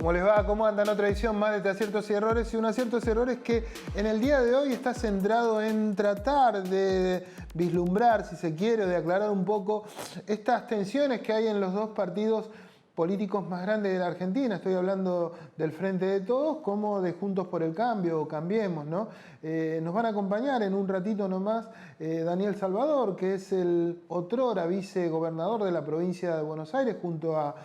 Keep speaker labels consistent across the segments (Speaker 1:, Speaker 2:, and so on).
Speaker 1: ¿Cómo les va? ¿Cómo andan? Otra edición más de Aciertos y Errores. Y un aciertos y errores que en el día de hoy está centrado en tratar de vislumbrar, si se quiere, o de aclarar un poco estas tensiones que hay en los dos partidos políticos más grandes de la Argentina. Estoy hablando del Frente de Todos como de Juntos por el Cambio o Cambiemos, ¿no? Nos van a acompañar en un ratito nomás Daniel Salvador, que es el otrora vicegobernador de la provincia de Buenos Aires, junto a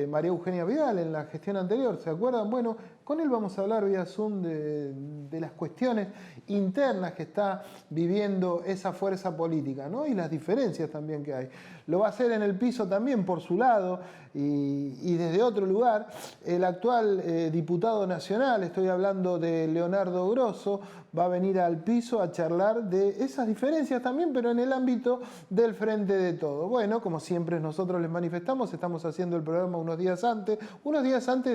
Speaker 1: María Eugenia Vidal en la gestión anterior, ¿se acuerdan? Bueno, con él vamos a hablar vía Zoom de las cuestiones internas que está viviendo esa fuerza política, ¿no? Y las diferencias también que hay. Lo va a hacer en el piso también por su lado y desde otro lugar el actual diputado nacional, estoy hablando de Leonardo Grosso, va a venir al piso a charlar de esas diferencias también, pero en el ámbito del Frente de Todos. Bueno, como siempre nosotros les manifestamos, estamos haciendo el programa unos días antes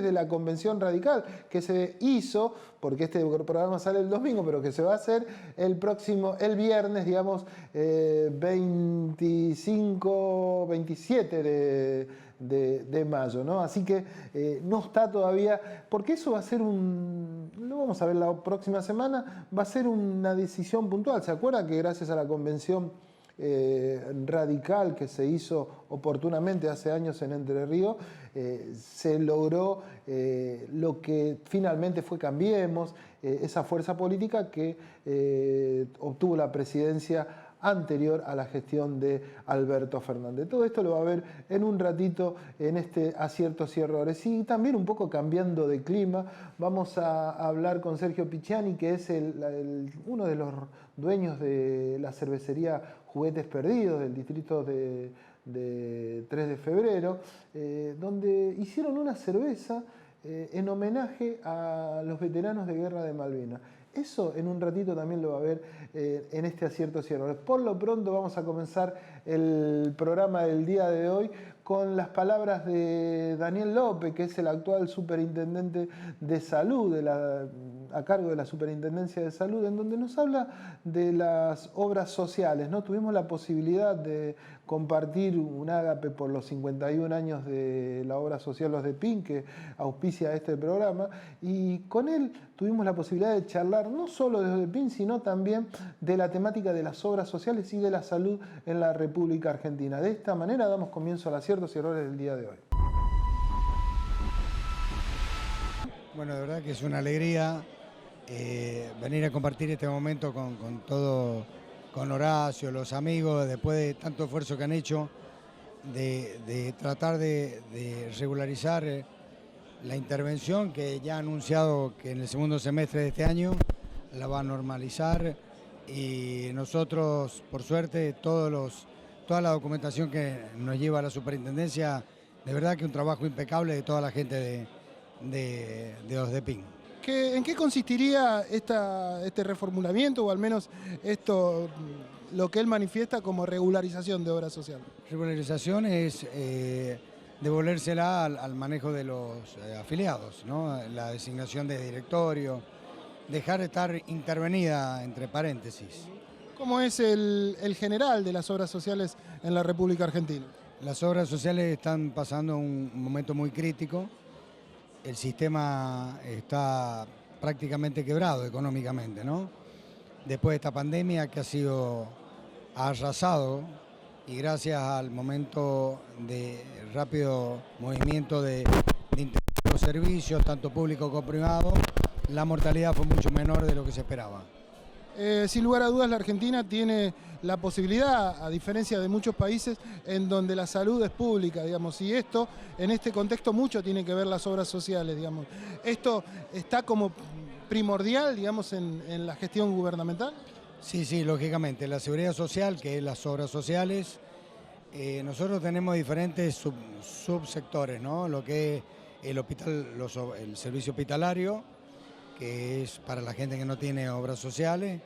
Speaker 1: de la convención radical que se hizo, porque este programa sale el domingo, pero que se va a hacer el viernes, digamos, 25, 27 de mayo, ¿no? Así que no está todavía, porque eso va a ser lo vamos a ver la próxima semana, va a ser una decisión puntual. ¿Se acuerdan que gracias a la convención radical que se hizo oportunamente hace años en Entre Ríos, se logró lo que finalmente fue Cambiemos, esa fuerza política que obtuvo la presidencia anterior a la gestión de Alberto Fernández? Todo esto lo va a ver en un ratito en este Aciertos y Errores. Y también un poco cambiando de clima, vamos a hablar con Sergio Picciani, que es uno de los dueños de la cervecería Juguetes Perdidos del distrito de 3 de febrero, donde hicieron una cerveza en homenaje a los veteranos de Guerra de Malvinas. Eso en un ratito también lo va a ver en este Aciertos y Errores. Por lo pronto vamos a comenzar el programa del día de hoy con las palabras de Daniel López, que es el actual superintendente de salud, a cargo de la Superintendencia de Salud, en donde nos habla de las obras sociales, ¿no? Tuvimos la posibilidad de compartir un ágape por los 51 años de la obra social Los de Pin, que auspicia este programa, y con él tuvimos la posibilidad de charlar no solo de Los de Pin, sino también de la temática de las obras sociales y de la salud en la República Argentina. De esta manera damos comienzo al Aciertos y Errores del día de hoy.
Speaker 2: Bueno, de verdad que es una alegría venir a compartir este momento con Horacio, los amigos, después de tanto esfuerzo que han hecho de tratar de regularizar la intervención que ya ha anunciado que en el segundo semestre de este año la va a normalizar, y nosotros, por suerte, toda la documentación que nos lleva a la superintendencia, de verdad que un trabajo impecable de toda la gente de Los de Pin.
Speaker 3: ¿En qué consistiría este reformulamiento, o al menos lo que él manifiesta como regularización de obra social?
Speaker 2: Regularización es devolvérsela al manejo de los afiliados, ¿no? La designación de directorio, dejar de estar intervenida, entre paréntesis.
Speaker 3: ¿Cómo es el general de las obras sociales en la República Argentina?
Speaker 2: Las obras sociales están pasando un momento muy crítico. El sistema está prácticamente quebrado económicamente, ¿no? Después de esta pandemia que ha arrasado, y gracias al momento de rápido movimiento de los servicios, tanto público como privado, la mortalidad fue mucho menor de lo que se esperaba.
Speaker 3: Sin lugar a dudas, la Argentina tiene la posibilidad, a diferencia de muchos países, en donde la salud es pública, digamos, y esto, en este contexto, mucho tiene que ver las obras sociales, digamos. ¿Esto está como primordial, digamos, en la gestión gubernamental?
Speaker 2: Sí, lógicamente. La seguridad social, que es las obras sociales, nosotros tenemos diferentes subsectores, ¿no? Lo que es el hospital, el servicio hospitalario, que es para la gente que no tiene obras sociales,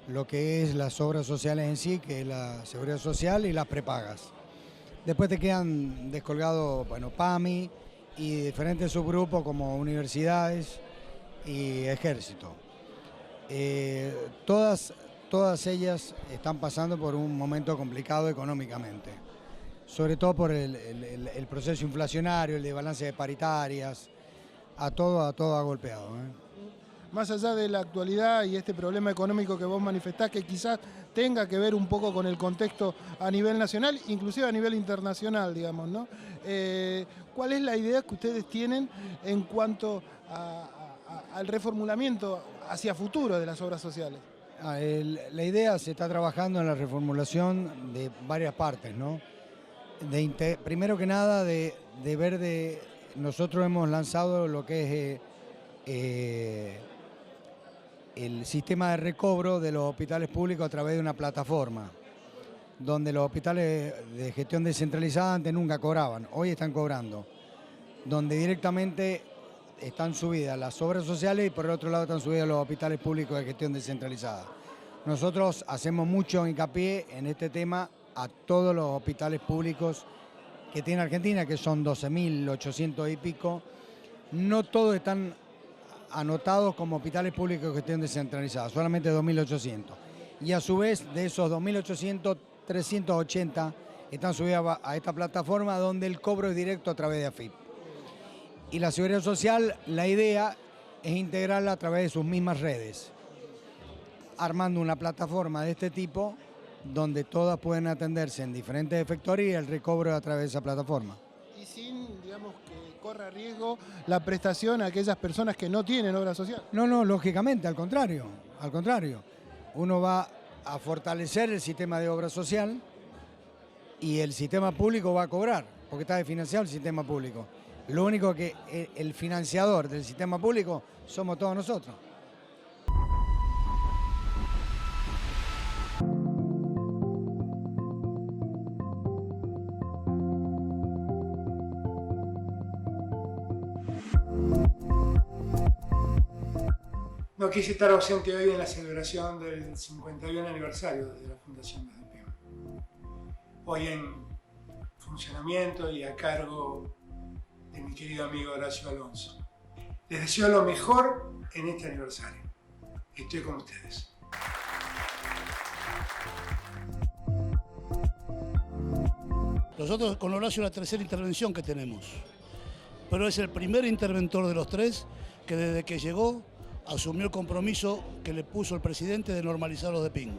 Speaker 2: lo que es las obras sociales en sí, que es la seguridad social, y las prepagas. Después te quedan descolgados, bueno, PAMI y diferentes subgrupos como universidades y ejército. Todas ellas están pasando por un momento complicado económicamente, sobre todo por el proceso inflacionario, el de balance de paritarias. a todo ha golpeado, ¿eh?
Speaker 3: Más allá de la actualidad y este problema económico que vos manifestás, que quizás tenga que ver un poco con el contexto a nivel nacional, inclusive a nivel internacional, digamos, ¿no? ¿Cuál es la idea que ustedes tienen en cuanto al reformulamiento hacia futuro de las obras sociales?
Speaker 2: La idea, se está trabajando en la reformulación de varias partes, ¿no? Primero que nada, nosotros hemos lanzado lo que es el sistema de recobro de los hospitales públicos a través de una plataforma, donde los hospitales de gestión descentralizada antes nunca cobraban, hoy están cobrando, donde directamente están subidas las obras sociales y por el otro lado están subidos los hospitales públicos de gestión descentralizada. Nosotros hacemos mucho hincapié en este tema a todos los hospitales públicos que tiene Argentina, que son 12.800 y pico. No todos están anotados como hospitales públicos de gestión descentralizada, solamente 2.800. Y a su vez, de esos 2.800, 380 están subidos a esta plataforma donde el cobro es directo a través de AFIP. Y la Seguridad Social, la idea es integrarla a través de sus mismas redes, armando una plataforma de este tipo donde todas pueden atenderse en diferentes efectores y el recobro a través de esa plataforma.
Speaker 3: Y sin, digamos, que corra riesgo la prestación a aquellas personas que no tienen obra social.
Speaker 2: No, lógicamente, al contrario. Uno va a fortalecer el sistema de obra social y el sistema público va a cobrar, porque está desfinanciado el sistema público. Lo único que el financiador del sistema público somos todos nosotros.
Speaker 4: No quise estar ausente hoy en la celebración del 51 aniversario de la Fundación Desde Pim. Hoy en funcionamiento y a cargo de mi querido amigo Horacio Alonso. Les deseo lo mejor en este aniversario. Estoy con ustedes.
Speaker 5: Nosotros con Horacio es la tercera intervención que tenemos, pero es el primer interventor de los tres que desde que llegó asumió el compromiso que le puso el presidente de normalizar los DEPIN.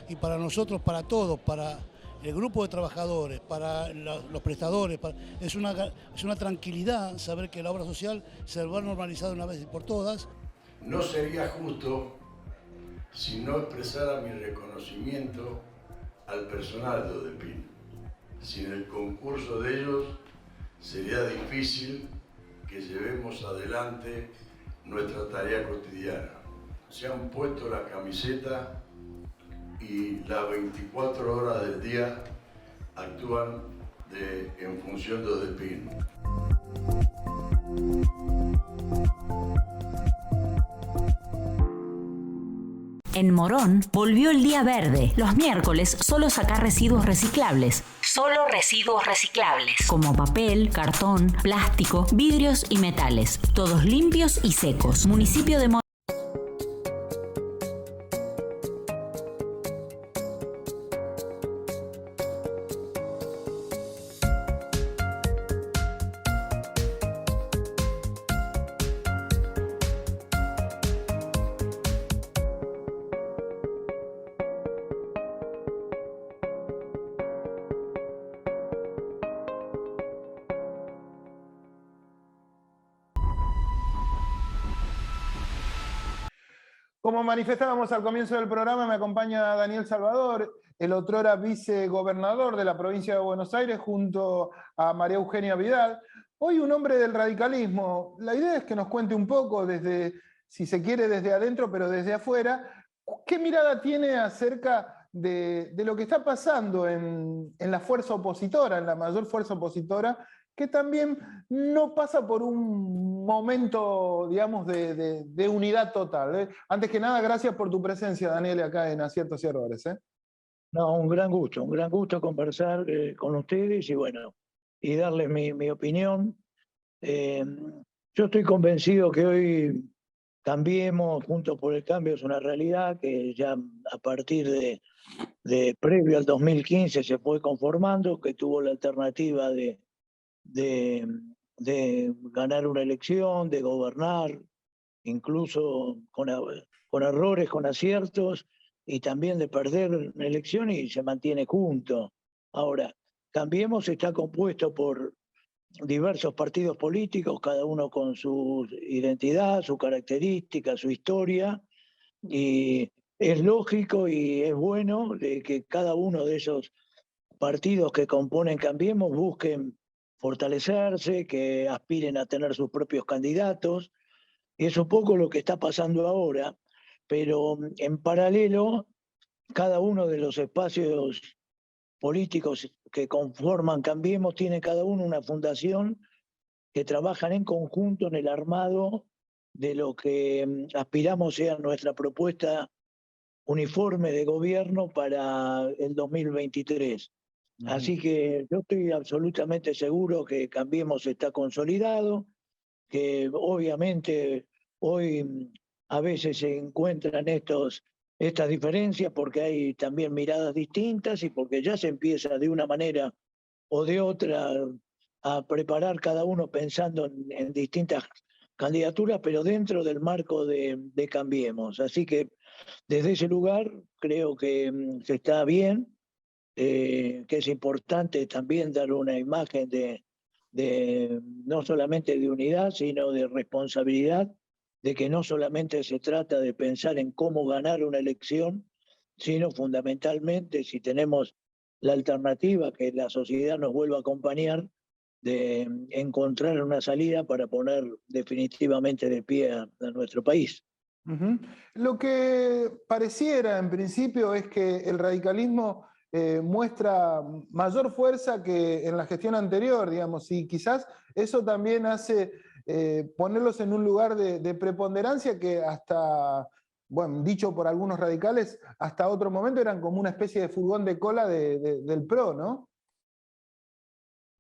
Speaker 5: Y para nosotros, para todos, para el grupo de trabajadores, para los prestadores, es una tranquilidad saber que la obra social se va a normalizar de una vez y por todas.
Speaker 6: No sería justo si no expresara mi reconocimiento al personal de ODEPIN. Sin el concurso de ellos sería difícil que llevemos adelante nuestra tarea cotidiana. Se han puesto la camiseta y las 24 horas del día actúan en función de ODEPIN.
Speaker 7: En Morón volvió el día verde. Los miércoles solo sacar residuos reciclables. Solo residuos reciclables. Como papel, cartón, plástico, vidrios y metales. Todos limpios y secos. Municipio de Morón.
Speaker 1: Como manifestábamos al comienzo del programa, me acompaña Daniel Salvador, el otrora vicegobernador de la provincia de Buenos Aires, junto a María Eugenia Vidal. Hoy un hombre del radicalismo. La idea es que nos cuente un poco desde, si se quiere, desde adentro, pero desde afuera, ¿qué mirada tiene acerca de lo que está pasando en la fuerza opositora, en la mayor fuerza opositora, que también no pasa por un momento, digamos, de unidad total, ¿eh? Antes que nada, gracias por tu presencia, Daniel, acá en Aciertos y Errores, ¿eh?
Speaker 8: No, un gran gusto conversar con ustedes y bueno, y darles mi opinión. Yo estoy convencido que hoy Cambiemos, Juntos por el Cambio es una realidad que ya a partir de previo al 2015 se fue conformando, que tuvo la alternativa de de ganar una elección, de gobernar, incluso con errores, con aciertos, y también de perder una elección y se mantiene junto. Ahora, Cambiemos está compuesto por diversos partidos políticos, cada uno con su identidad, su característica, su historia, y es lógico y es bueno de que cada uno de esos partidos que componen Cambiemos busquen fortalecerse, que aspiren a tener sus propios candidatos, y es un poco lo que está pasando ahora, pero en paralelo, cada uno de los espacios políticos que conforman Cambiemos tiene cada uno una fundación que trabajan en conjunto en el armado de lo que aspiramos sea nuestra propuesta uniforme de gobierno para el 2023. Así que yo estoy absolutamente seguro que Cambiemos está consolidado, que obviamente hoy a veces se encuentran estas diferencias porque hay también miradas distintas y porque ya se empieza de una manera o de otra a preparar cada uno pensando en distintas candidaturas, pero dentro del marco de Cambiemos. Así que desde ese lugar creo que se está bien, que es importante también dar una imagen de no solamente de unidad, sino de responsabilidad, de que no solamente se trata de pensar en cómo ganar una elección, sino fundamentalmente si tenemos la alternativa que la sociedad nos vuelva a acompañar, de encontrar una salida para poner definitivamente de pie a nuestro país.
Speaker 1: Lo que pareciera en principio es que el radicalismo muestra mayor fuerza que en la gestión anterior, digamos, y quizás eso también hace ponerlos en un lugar de preponderancia que hasta, bueno, dicho por algunos radicales, hasta otro momento eran como una especie de furgón de cola del PRO, ¿no?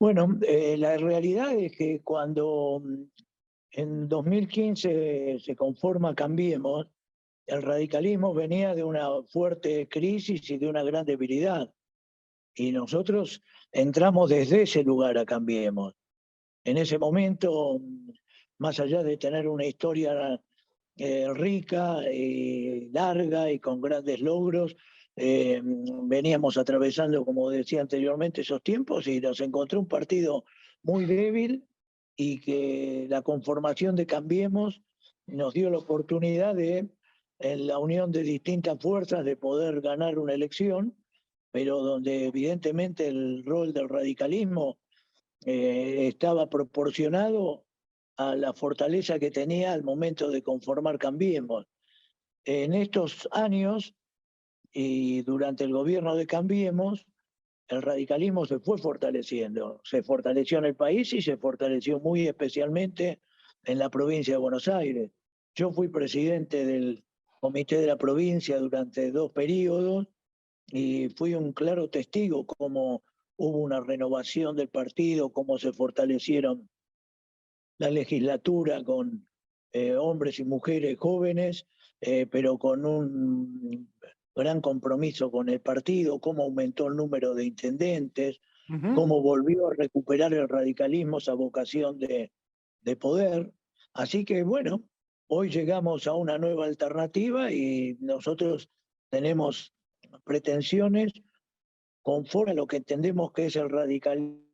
Speaker 8: Bueno, la realidad es que cuando en 2015 se conforma Cambiemos, el radicalismo venía de una fuerte crisis y de una gran debilidad. Y nosotros entramos desde ese lugar a Cambiemos. En ese momento, más allá de tener una historia rica y larga y con grandes logros, veníamos atravesando, como decía anteriormente, esos tiempos y nos encontró un partido muy débil y que la conformación de Cambiemos nos dio la oportunidad de, en la unión de distintas fuerzas, de poder ganar una elección, pero donde evidentemente el rol del radicalismo estaba proporcionado a la fortaleza que tenía al momento de conformar Cambiemos. En estos años y durante el gobierno de Cambiemos, el radicalismo se fue fortaleciendo. Se fortaleció en el país y se fortaleció muy especialmente en la provincia de Buenos Aires. Yo fui presidente del comité de la provincia durante 2 periodos y fui un claro testigo cómo hubo una renovación del partido, cómo se fortalecieron la legislatura con hombres y mujeres jóvenes, pero con un gran compromiso con el partido, cómo aumentó el número de intendentes, cómo volvió a recuperar el radicalismo esa vocación de poder. Así que bueno, hoy llegamos a una nueva alternativa y nosotros tenemos pretensiones conforme a lo que entendemos que es el radicalismo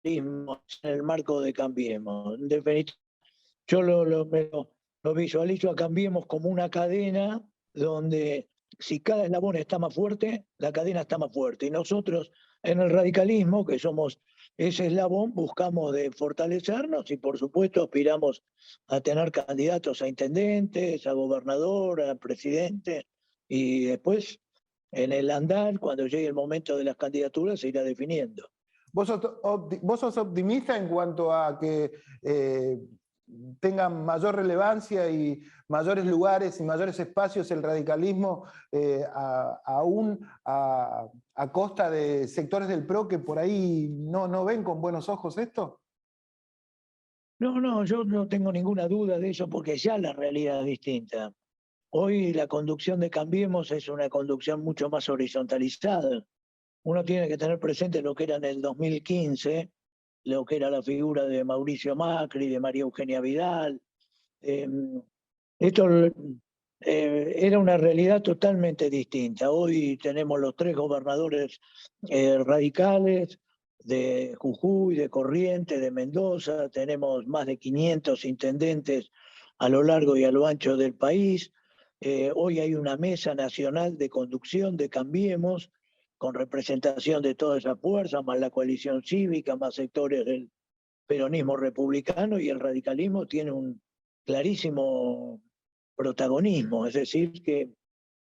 Speaker 8: en el marco de Cambiemos. En definitiva, yo lo visualizo a Cambiemos como una cadena donde si cada eslabón está más fuerte, la cadena está más fuerte. Y nosotros en el radicalismo, que somos ese eslabón, buscamos de fortalecernos y por supuesto aspiramos a tener candidatos a intendentes, a gobernador, a presidente, y después en el andar, cuando llegue el momento de las candidaturas, se irá definiendo.
Speaker 1: ¿Vos sos optimista en cuanto a que tengan mayor relevancia y mayores lugares y mayores espacios el radicalismo aún a costa de sectores del PRO que por ahí no ven con buenos ojos esto?
Speaker 8: No, yo no tengo ninguna duda de eso porque ya la realidad es distinta. Hoy la conducción de Cambiemos es una conducción mucho más horizontalizada. Uno tiene que tener presente lo que era en el 2015, lo que era la figura de Mauricio Macri, de María Eugenia Vidal. Esto era una realidad totalmente distinta. Hoy tenemos los 3 gobernadores radicales de Jujuy, de Corrientes, de Mendoza, tenemos más de 500 intendentes a lo largo y a lo ancho del país. Hoy hay una mesa nacional de conducción de Cambiemos, con representación de toda esa fuerza, más la coalición cívica, más sectores del peronismo republicano, y el radicalismo tiene un clarísimo protagonismo, es decir, que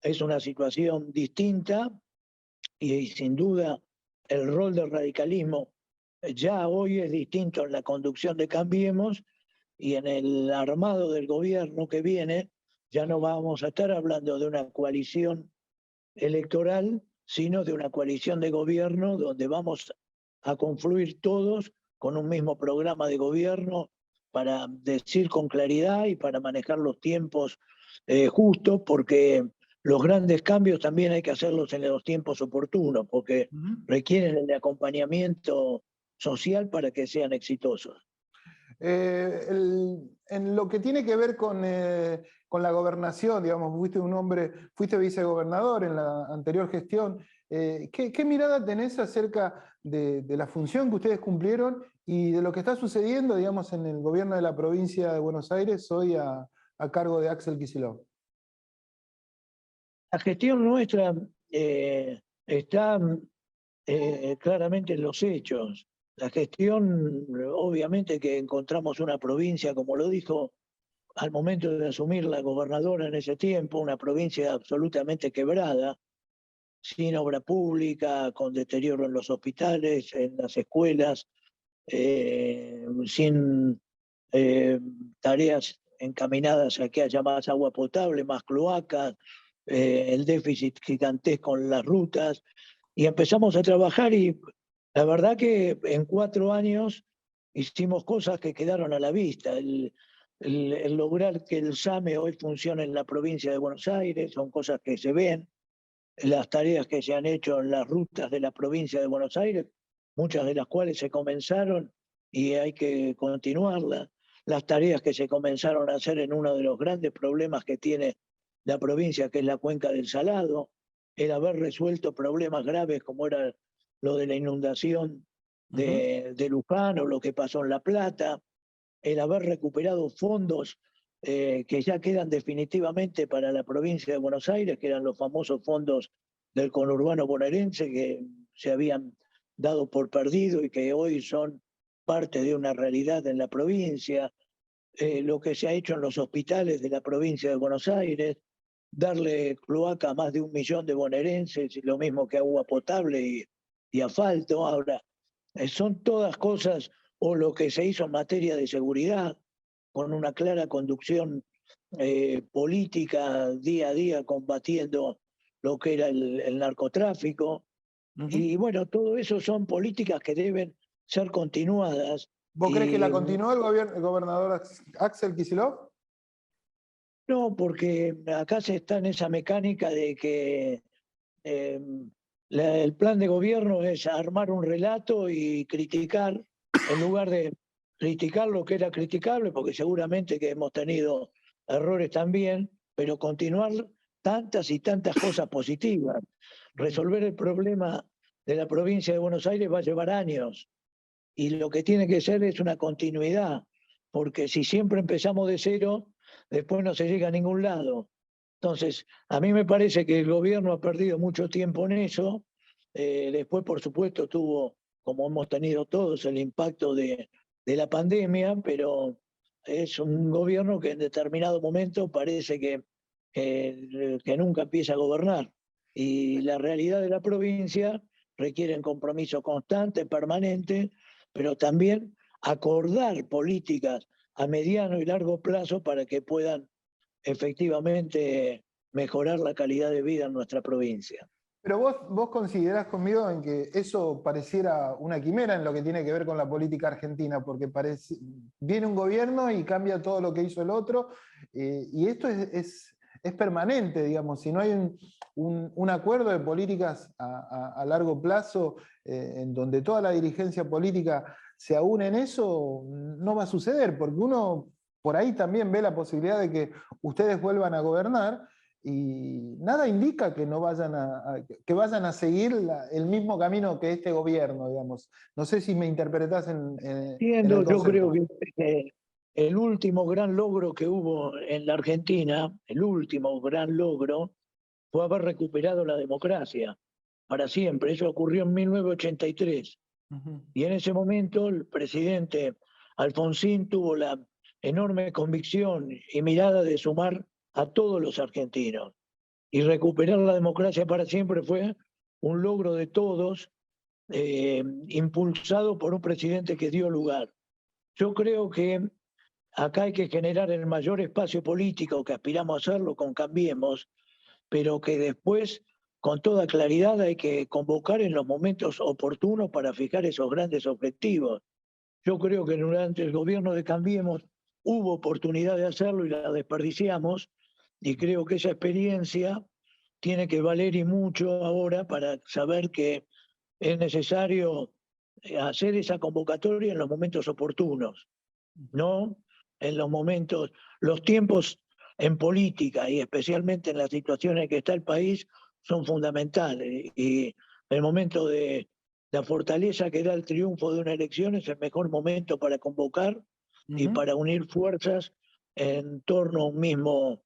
Speaker 8: es una situación distinta y sin duda el rol del radicalismo ya hoy es distinto en la conducción de Cambiemos, y en el armado del gobierno que viene ya no vamos a estar hablando de una coalición electoral, sino de una coalición de gobierno donde vamos a confluir todos con un mismo programa de gobierno para decir con claridad y para manejar los tiempos justos, porque los grandes cambios también hay que hacerlos en los tiempos oportunos, porque requieren el acompañamiento social para que sean exitosos.
Speaker 1: En lo que tiene que ver con la gobernación, digamos, fuiste vicegobernador en la anterior gestión. ¿Qué mirada tenés acerca de la función que ustedes cumplieron y de lo que está sucediendo, digamos, en el gobierno de la provincia de Buenos Aires hoy a cargo de Axel Kicillof?
Speaker 8: La gestión nuestra está claramente en los hechos. La gestión, obviamente que encontramos una provincia, como lo dijo al momento de asumir la gobernadora en ese tiempo, una provincia absolutamente quebrada, sin obra pública, con deterioro en los hospitales, en las escuelas, sin tareas encaminadas a que haya más agua potable, más cloacas, el déficit gigantesco en las rutas, y empezamos a trabajar, y la verdad que en 4 años hicimos cosas que quedaron a la vista. El lograr que el SAME hoy funcione en la provincia de Buenos Aires son cosas que se ven. Las tareas que se han hecho en las rutas de la provincia de Buenos Aires, muchas de las cuales se comenzaron y hay que continuarlas. Las tareas que se comenzaron a hacer en uno de los grandes problemas que tiene la provincia, que es la cuenca del Salado, el haber resuelto problemas graves como era lo de la inundación de Luján, o lo que pasó en La Plata, el haber recuperado fondos que ya quedan definitivamente para la provincia de Buenos Aires, que eran los famosos fondos del conurbano bonaerense, que se habían dado por perdido y que hoy son parte de una realidad en la provincia. Lo que se ha hecho en los hospitales de la provincia de Buenos Aires, darle cloaca a más de 1 millón de bonaerenses, y lo mismo que agua potable y asfalto. Ahora, son todas cosas, o lo que se hizo en materia de seguridad, con una clara conducción política día a día, combatiendo lo que era el narcotráfico. Y bueno, todo eso son políticas que deben ser continuadas.
Speaker 1: ¿Vos crees que la continuó el gobernador Axel Kicillof?
Speaker 8: No, porque acá se está en esa mecánica de que el plan de gobierno es armar un relato y criticar, en lugar de criticar lo que era criticable, porque seguramente que hemos tenido errores también, pero continuar tantas y tantas cosas positivas. Resolver el problema de la provincia de Buenos Aires va a llevar años, y lo que tiene que ser es una continuidad, porque si siempre empezamos de cero, después no se llega a ningún lado. Entonces, a mí me parece que el gobierno ha perdido mucho tiempo en eso. Después, por supuesto, tuvo, como hemos tenido todos, el impacto de la pandemia, pero es un gobierno que en determinado momento parece que nunca empieza a gobernar. Y la realidad de la provincia requiere un compromiso constante, permanente, pero también acordar políticas a mediano y largo plazo para que puedan efectivamente mejorar la calidad de vida en nuestra provincia.
Speaker 1: Pero vos considerás conmigo en que eso pareciera una quimera en lo que tiene que ver con la política argentina, porque viene un gobierno y cambia todo lo que hizo el otro, y esto es permanente, digamos, si no hay un acuerdo de políticas a largo plazo en donde toda la dirigencia política se aúne en eso, no va a suceder, porque uno por ahí también ve la posibilidad de que ustedes vuelvan a gobernar y nada indica que no vayan que vayan a seguir el mismo camino que este gobierno, digamos. No sé si me interpretás en
Speaker 8: Entiendo,
Speaker 1: el
Speaker 8: yo creo
Speaker 1: concepto.
Speaker 8: que el último gran logro que hubo en la Argentina, el último gran logro, fue haber recuperado la democracia para siempre. Eso ocurrió en 1983.
Speaker 1: Ujú.
Speaker 8: Y en ese momento el presidente Alfonsín tuvo la enorme convicción y mirada de sumar a todos los argentinos. Y recuperar la democracia para siempre fue un logro de todos, impulsado por un presidente que dio lugar. Yo creo que acá hay que generar el mayor espacio político que aspiramos a hacerlo con Cambiemos, pero que después, con toda claridad, hay que convocar en los momentos oportunos para fijar esos grandes objetivos. Yo creo que durante el gobierno de Cambiemos hubo oportunidad de hacerlo y la desperdiciamos, y creo que esa experiencia tiene que valer y mucho ahora para saber que es necesario hacer esa convocatoria en los momentos oportunos, no en los momentos, los tiempos en política y especialmente en las situaciones en que está el país son fundamentales, y el momento de la fortaleza que da el triunfo de una elección es el mejor momento para convocar y
Speaker 1: Ujú.
Speaker 8: para unir fuerzas en torno a un mismo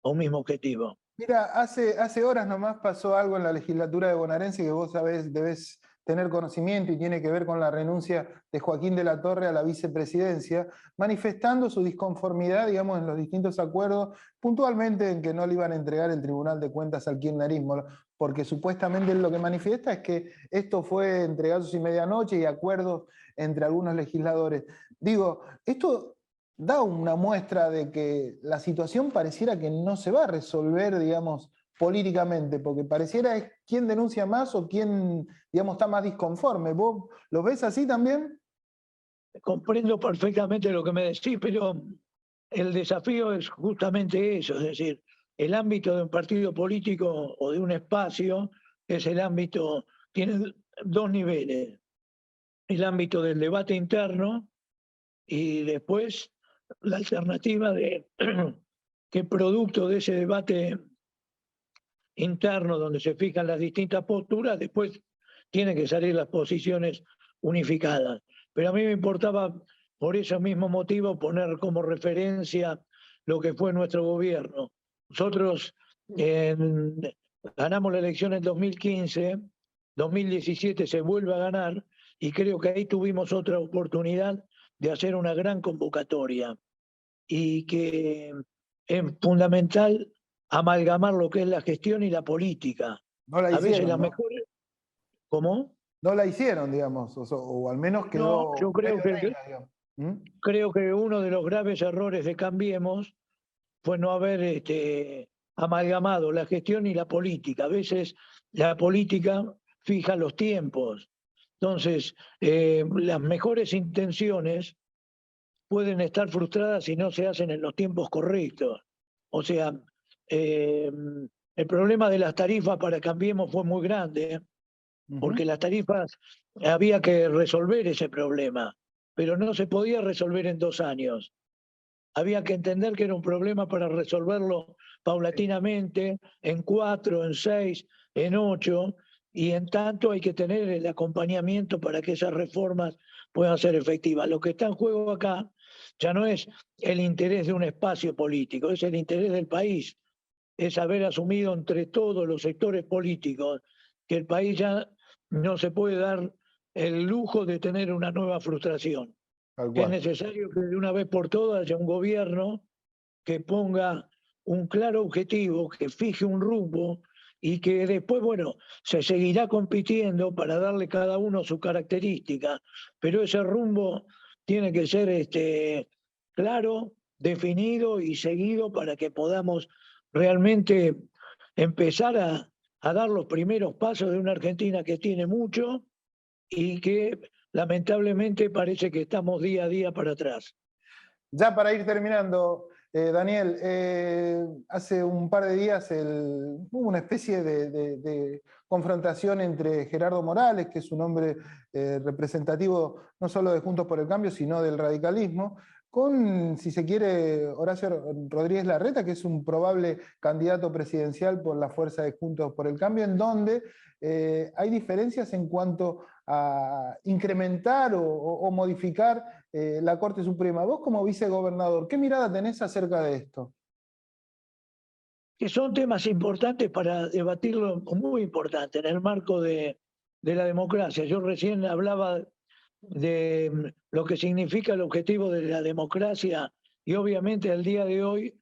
Speaker 8: objetivo.
Speaker 1: Mira, hace horas nomás pasó algo en la legislatura de bonaerense que vos sabés, debés tener conocimiento y tiene que ver con la renuncia de Joaquín de la Torre a la vicepresidencia, manifestando su disconformidad, digamos, en los distintos acuerdos, puntualmente en que no le iban a entregar el Tribunal de Cuentas al kirchnerismo, porque supuestamente él lo que manifiesta es que esto fue entre gallos y medianoche y acuerdos entre algunos legisladores. Digo, esto da una muestra de que la situación pareciera que no se va a resolver, digamos, políticamente, porque pareciera es quién denuncia más o quién, digamos, está más disconforme. ¿Vos lo ves así también?
Speaker 8: Comprendo perfectamente lo que me decís, pero el desafío es justamente eso, es decir, el ámbito de un partido político o de un espacio es el ámbito, tiene dos niveles, el ámbito del debate interno y después la alternativa de que producto de ese debate interno donde se fijan las distintas posturas, después tienen que salir las posiciones unificadas. Pero a mí me importaba, por ese mismo motivo, poner como referencia lo que fue nuestro gobierno. Nosotros ganamos la elección en 2015, 2017 se vuelve a ganar y creo que ahí tuvimos otra oportunidad de hacer una gran convocatoria y que es fundamental amalgamar lo que es la gestión y la política.
Speaker 1: No la
Speaker 8: A veces
Speaker 1: hicieron,
Speaker 8: las
Speaker 1: ¿no?
Speaker 8: mejores... ¿Cómo?
Speaker 1: No la hicieron, digamos, o al menos
Speaker 8: No,
Speaker 1: quedó
Speaker 8: yo
Speaker 1: medio en ella, digamos. ¿Mm?
Speaker 8: creo que uno de los graves errores de Cambiemos fue no haber amalgamado la gestión y la política. A veces la política fija los tiempos. Entonces, las mejores intenciones pueden estar frustradas si no se hacen en los tiempos correctos. O sea, el problema de las tarifas para Cambiemos fue muy grande, porque las tarifas había que resolver ese problema, pero no se podía resolver en 2 años. Había que entender que era un problema para resolverlo paulatinamente, en 4, en 6, en 8, y en tanto hay que tener el acompañamiento para que esas reformas puedan ser efectivas. Lo que está en juego acá ya no es el interés de un espacio político, es el interés del país, es haber asumido entre todos los sectores políticos que el país ya no se puede dar el lujo de tener una nueva frustración.
Speaker 1: Tal
Speaker 8: Que es
Speaker 1: cual.
Speaker 8: necesario que de una vez por todas haya un gobierno que ponga un claro objetivo, que fije un rumbo y que después, bueno, se seguirá compitiendo para darle cada uno su característica, pero ese rumbo tiene que ser claro, definido y seguido para que podamos realmente empezar a dar los primeros pasos de una Argentina que tiene mucho y que lamentablemente parece que estamos día a día para atrás.
Speaker 1: Ya para ir terminando, Daniel, hace un par de días hubo una especie de confrontación entre Gerardo Morales, que es un hombre representativo no solo de Juntos por el Cambio, sino del radicalismo, con, si se quiere, Horacio Rodríguez Larreta, que es un probable candidato presidencial por la fuerza de Juntos por el Cambio, en donde hay diferencias en cuanto a incrementar o modificar la Corte Suprema. Vos como vicegobernador, ¿qué mirada tenés acerca de esto?
Speaker 8: Que son temas importantes para debatirlo, muy importantes, en el marco de la democracia. Yo recién hablaba de lo que significa el objetivo de la democracia y obviamente al día de hoy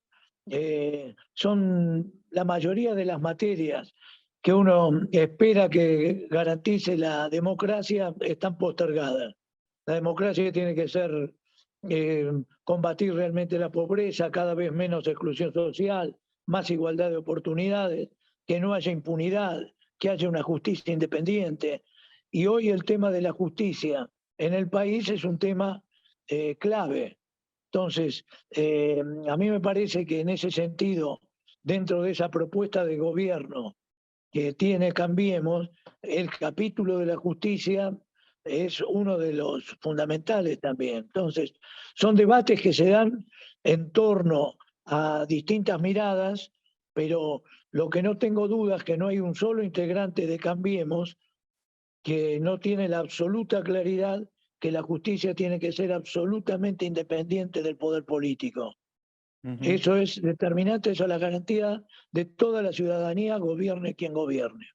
Speaker 8: son la mayoría de las materias que uno espera que garantice la democracia están postergadas. La democracia tiene que ser combatir realmente la pobreza, cada vez menos exclusión social, más igualdad de oportunidades, que no haya impunidad, que haya una justicia independiente. Y hoy el tema de la justicia en el país es un tema clave. Entonces, a mí me parece que en ese sentido, dentro de esa propuesta de gobierno que tiene Cambiemos, el capítulo de la justicia es uno de los fundamentales también. Entonces, son debates que se dan en torno a distintas miradas, pero lo que no tengo dudas es que no hay un solo integrante de Cambiemos que no tiene la absoluta claridad que la justicia tiene que ser absolutamente independiente del poder político. Eso es determinante, eso es la garantía de toda la ciudadanía, gobierne quien gobierne.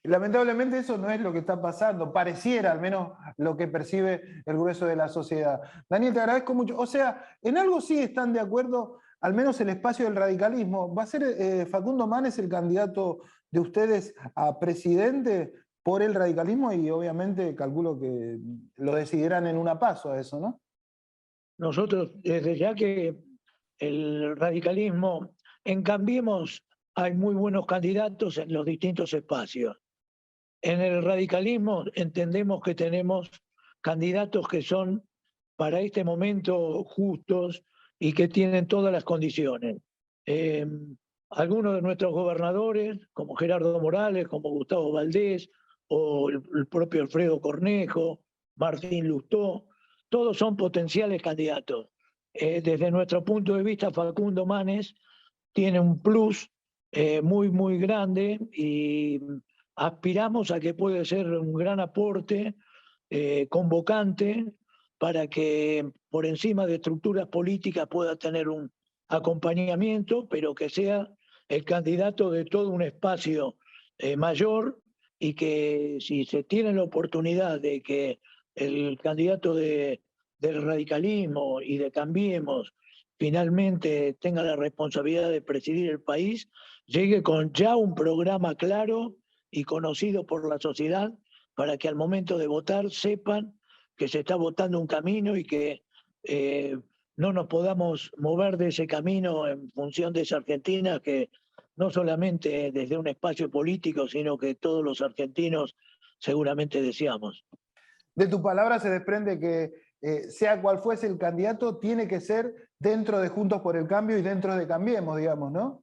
Speaker 1: Lamentablemente eso no es lo que está pasando, pareciera al menos lo que percibe el grueso de la sociedad. Daniel, te agradezco mucho. O sea, en algo sí están de acuerdo, al menos el espacio del radicalismo. ¿Va a ser Facundo Manes el candidato de ustedes a presidente por el radicalismo? Y obviamente calculo que lo decidirán en una PASO a eso, ¿no?
Speaker 8: Nosotros, desde ya que el radicalismo, en Cambiemos hay muy buenos candidatos en los distintos espacios. En el radicalismo entendemos que tenemos candidatos que son para este momento justos y que tienen todas las condiciones. Algunos de nuestros gobernadores, como Gerardo Morales, como Gustavo Valdés, o el propio Alfredo Cornejo, Martín Lustó, todos son potenciales candidatos. Desde nuestro punto de vista, Facundo Manes tiene un plus muy, muy grande y aspiramos a que puede ser un gran aporte convocante para que por encima de estructuras políticas pueda tener un acompañamiento, pero que sea el candidato de todo un espacio mayor y que si se tiene la oportunidad de que el candidato del radicalismo y de Cambiemos finalmente tenga la responsabilidad de presidir el país, llegue con ya un programa claro y conocido por la sociedad para que al momento de votar sepan que se está votando un camino y que no nos podamos mover de ese camino en función de esa Argentina que no solamente desde un espacio político, sino que todos los argentinos seguramente deseamos.
Speaker 1: De tu palabra se desprende que sea cual fuese el candidato, tiene que ser dentro de Juntos por el Cambio y dentro de Cambiemos, digamos, ¿no?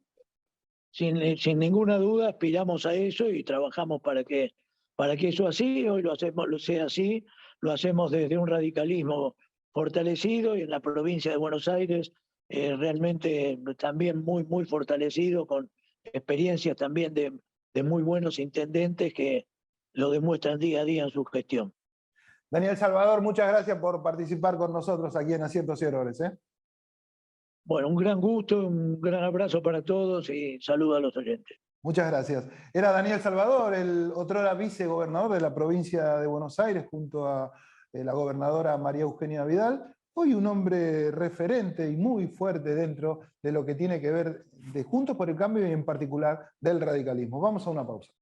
Speaker 8: Sin ninguna duda aspiramos a eso y trabajamos para que eso así, hoy lo sea así, lo hacemos desde un radicalismo fortalecido y en la provincia de Buenos Aires realmente también muy, muy fortalecido, con experiencias también de muy buenos intendentes que lo demuestran día a día en su gestión.
Speaker 1: Daniel Salvador, muchas gracias por participar con nosotros aquí en Aciertos y Errores.
Speaker 8: Bueno, un gran gusto, un gran abrazo para todos y saludos a los oyentes.
Speaker 1: Muchas gracias. Era Daniel Salvador, el otrora vicegobernador de la provincia de Buenos Aires, junto a la gobernadora María Eugenia Vidal. Hoy un hombre referente y muy fuerte dentro de lo que tiene que ver de Juntos por el Cambio y en particular del radicalismo. Vamos a una pausa.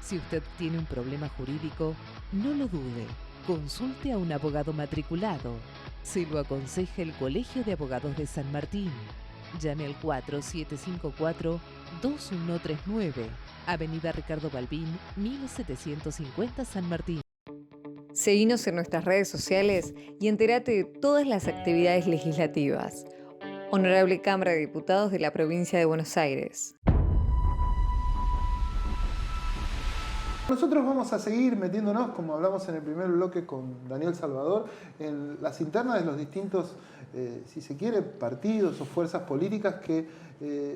Speaker 9: Si usted tiene un problema jurídico, no lo dude. Consulte a un abogado matriculado. Se lo aconseja el Colegio de Abogados de San Martín. Llame al 4754-2139, Avenida Ricardo Balbín, 1750 San Martín.
Speaker 10: Seguinos en nuestras redes sociales y entérate de todas las actividades legislativas. Honorable Cámara de Diputados de la Provincia de Buenos Aires.
Speaker 1: Nosotros vamos a seguir metiéndonos, como hablamos en el primer bloque con Daniel Salvador, en las internas de los distintos, si se quiere, partidos o fuerzas políticas que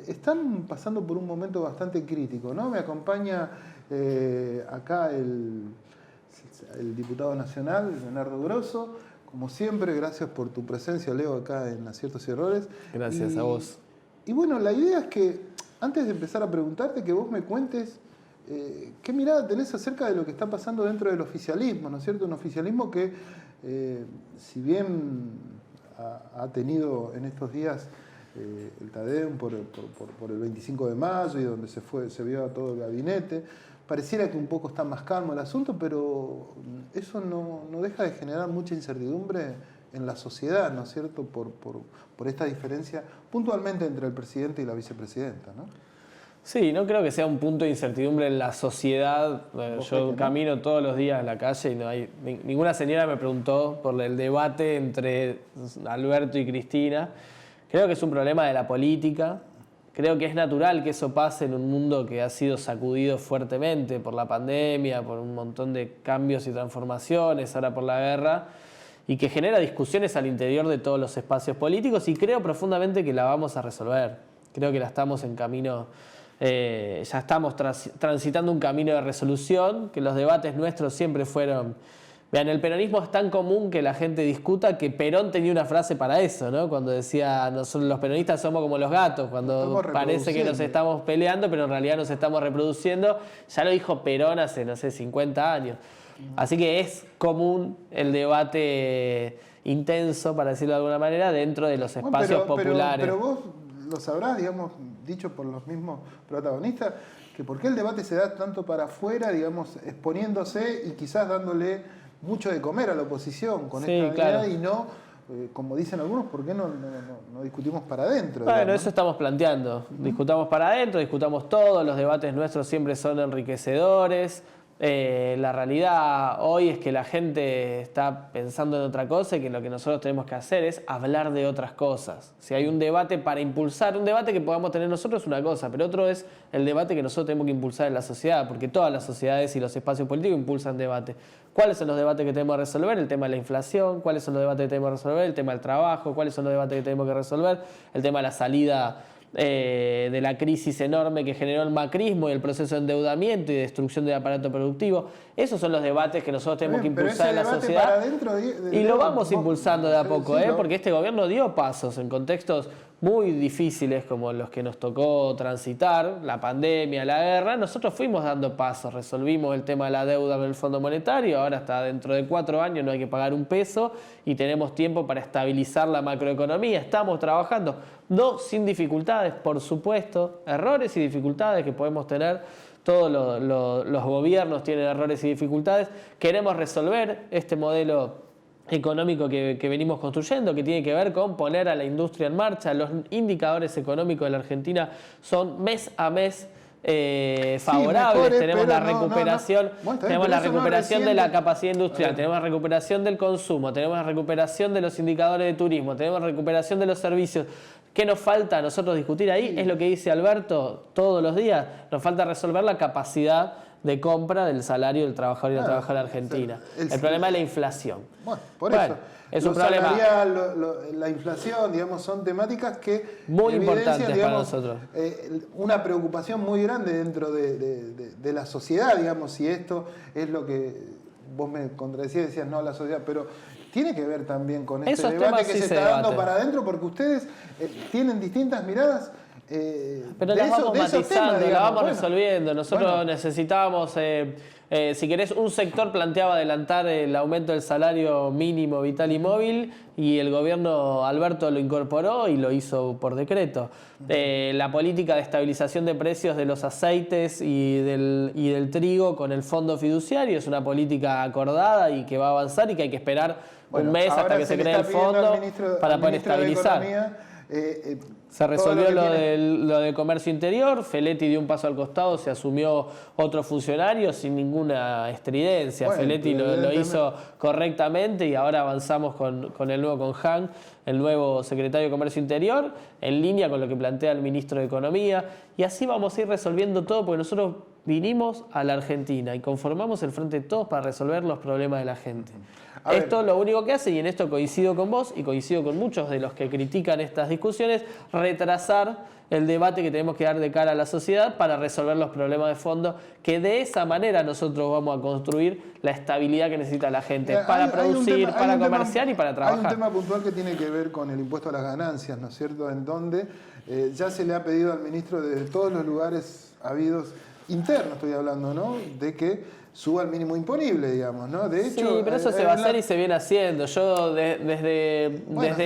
Speaker 1: están pasando por un momento bastante crítico, ¿no? Me acompaña acá el diputado nacional, Leonardo Grosso. Como siempre, gracias por tu presencia, Leo, acá en Aciertos y Errores.
Speaker 11: Gracias a vos.
Speaker 1: Y bueno, la idea es que, antes de empezar a preguntarte, que vos me cuentes ¿qué mirada tenés acerca de lo que está pasando dentro del oficialismo? ¿No es cierto? Un oficialismo que, si bien ha tenido en estos días el Tadeum por el 25 de mayo y donde se vio a todo el gabinete, pareciera que un poco está más calmo el asunto, pero eso no deja de generar mucha incertidumbre en la sociedad, ¿no es cierto? Por esta diferencia puntualmente entre el presidente y la vicepresidenta, ¿no?
Speaker 11: Sí, no creo que sea un punto de incertidumbre en la sociedad. Yo camino todos los días en la calle y no hay ninguna señora me preguntó por el debate entre Alberto y Cristina. Creo que es un problema de la política. Creo que es natural que eso pase en un mundo que ha sido sacudido fuertemente por la pandemia, por un montón de cambios y transformaciones, ahora por la guerra, y que genera discusiones al interior de todos los espacios políticos, y creo profundamente que la vamos a resolver. Creo que la estamos en camino. Ya estamos transitando un camino de resolución, que los debates nuestros siempre fueron... Vean, el peronismo es tan común que la gente discuta que Perón tenía una frase para eso, ¿no? Cuando decía, nosotros los peronistas somos como los gatos, cuando parece que nos estamos peleando, pero en realidad nos estamos reproduciendo. Ya lo dijo Perón hace, no sé, 50 años. Así que es común el debate intenso, para decirlo de alguna manera, dentro de los espacios populares.
Speaker 1: Pero vos lo sabrás, digamos, dicho por los mismos protagonistas, que por qué el debate se da tanto para afuera, digamos, exponiéndose y quizás dándole mucho de comer a la oposición con esta idea, y no, como dicen algunos, ¿por qué no discutimos para adentro?
Speaker 11: Bueno, eso estamos planteando. Discutamos para adentro, discutamos todo, los debates nuestros siempre son enriquecedores. La realidad hoy es que la gente está pensando en otra cosa y que lo que nosotros tenemos que hacer es hablar de otras cosas. Si hay un debate para impulsar, un debate que podamos tener nosotros es una cosa, pero otro es el debate que nosotros tenemos que impulsar en la sociedad, porque todas las sociedades y los espacios políticos impulsan debate. ¿Cuáles son los debates que tenemos que resolver? El tema de la inflación. ¿Cuáles son los debates que tenemos que resolver? El tema del trabajo. ¿Cuáles son los debates que tenemos que resolver? El tema de la salida de la crisis enorme que generó el macrismo y el proceso de endeudamiento y destrucción del aparato productivo. Esos son los debates que nosotros tenemos que impulsar en la sociedad. Y lo vamos impulsando de a poco, porque este gobierno dio pasos en contextos muy difíciles como los que nos tocó transitar, la pandemia, la guerra. Nosotros fuimos dando pasos, resolvimos el tema de la deuda con el Fondo Monetario, ahora hasta dentro de 4 años no hay que pagar un peso y tenemos tiempo para estabilizar la macroeconomía. Estamos trabajando, no sin dificultades, por supuesto, errores y dificultades que podemos tener. Todos los gobiernos tienen errores y dificultades. Queremos resolver este modelo económico que venimos construyendo, que tiene que ver con poner a la industria en marcha. Los indicadores económicos de la Argentina son mes a mes favorables. Mejores, tenemos la recuperación, tenemos la recuperación de la capacidad industrial, tenemos la recuperación del consumo, tenemos la recuperación de los indicadores de turismo, tenemos la recuperación de los servicios. ¿Qué nos falta a nosotros discutir ahí? Es lo que dice Alberto todos los días. Nos falta resolver la capacidad de compra del salario del trabajador y la trabajadora argentina. El problema es la inflación.
Speaker 1: Bueno, por eso.
Speaker 11: Es un problema.
Speaker 1: La inflación, digamos, son temáticas que
Speaker 11: muy importantes, digamos, para nosotros.
Speaker 1: Una preocupación muy grande dentro de la sociedad, digamos, si esto es lo que vos me contradecías, decías no la sociedad, pero tiene que ver también con este debate que se está dando para adentro, porque ustedes tienen distintas miradas.
Speaker 11: Pero las vamos matizando, las vamos resolviendo. Nosotros necesitábamos, si querés, un sector planteaba adelantar el aumento del salario mínimo vital y móvil, y el gobierno Alberto lo incorporó y lo hizo por decreto. La política de estabilización de precios de los aceites y del trigo con el fondo fiduciario es una política acordada y que va a avanzar y que hay que esperar un mes hasta que se cree el fondo para poder estabilizar. Se resolvió lo de comercio interior, Feletti dio un paso al costado, se asumió otro funcionario sin ninguna estridencia.
Speaker 1: Bueno,
Speaker 11: Feletti lo hizo correctamente y ahora avanzamos con el nuevo con Han, el nuevo secretario de Comercio Interior, en línea con lo que plantea el ministro de Economía. Y así vamos a ir resolviendo todo, porque nosotros vinimos a la Argentina y conformamos el Frente de Todos para resolver los problemas de la gente. Esto lo único que hace, y en esto coincido con vos y coincido con muchos de los que critican estas discusiones, retrasar el debate que tenemos que dar de cara a la sociedad para resolver los problemas de fondo, que de esa manera nosotros vamos a construir la estabilidad que necesita la gente para producir, para comerciar y para trabajar.
Speaker 1: Hay un tema puntual que tiene que ver con el impuesto a las ganancias, ¿no es cierto?, en donde ya se le ha pedido al ministro de todos los lugares habidos, internos estoy hablando, ¿no?, de que suba el mínimo imponible, digamos, ¿no? De hecho,
Speaker 11: sí, pero eso se va a hacer y se viene haciendo. Yo desde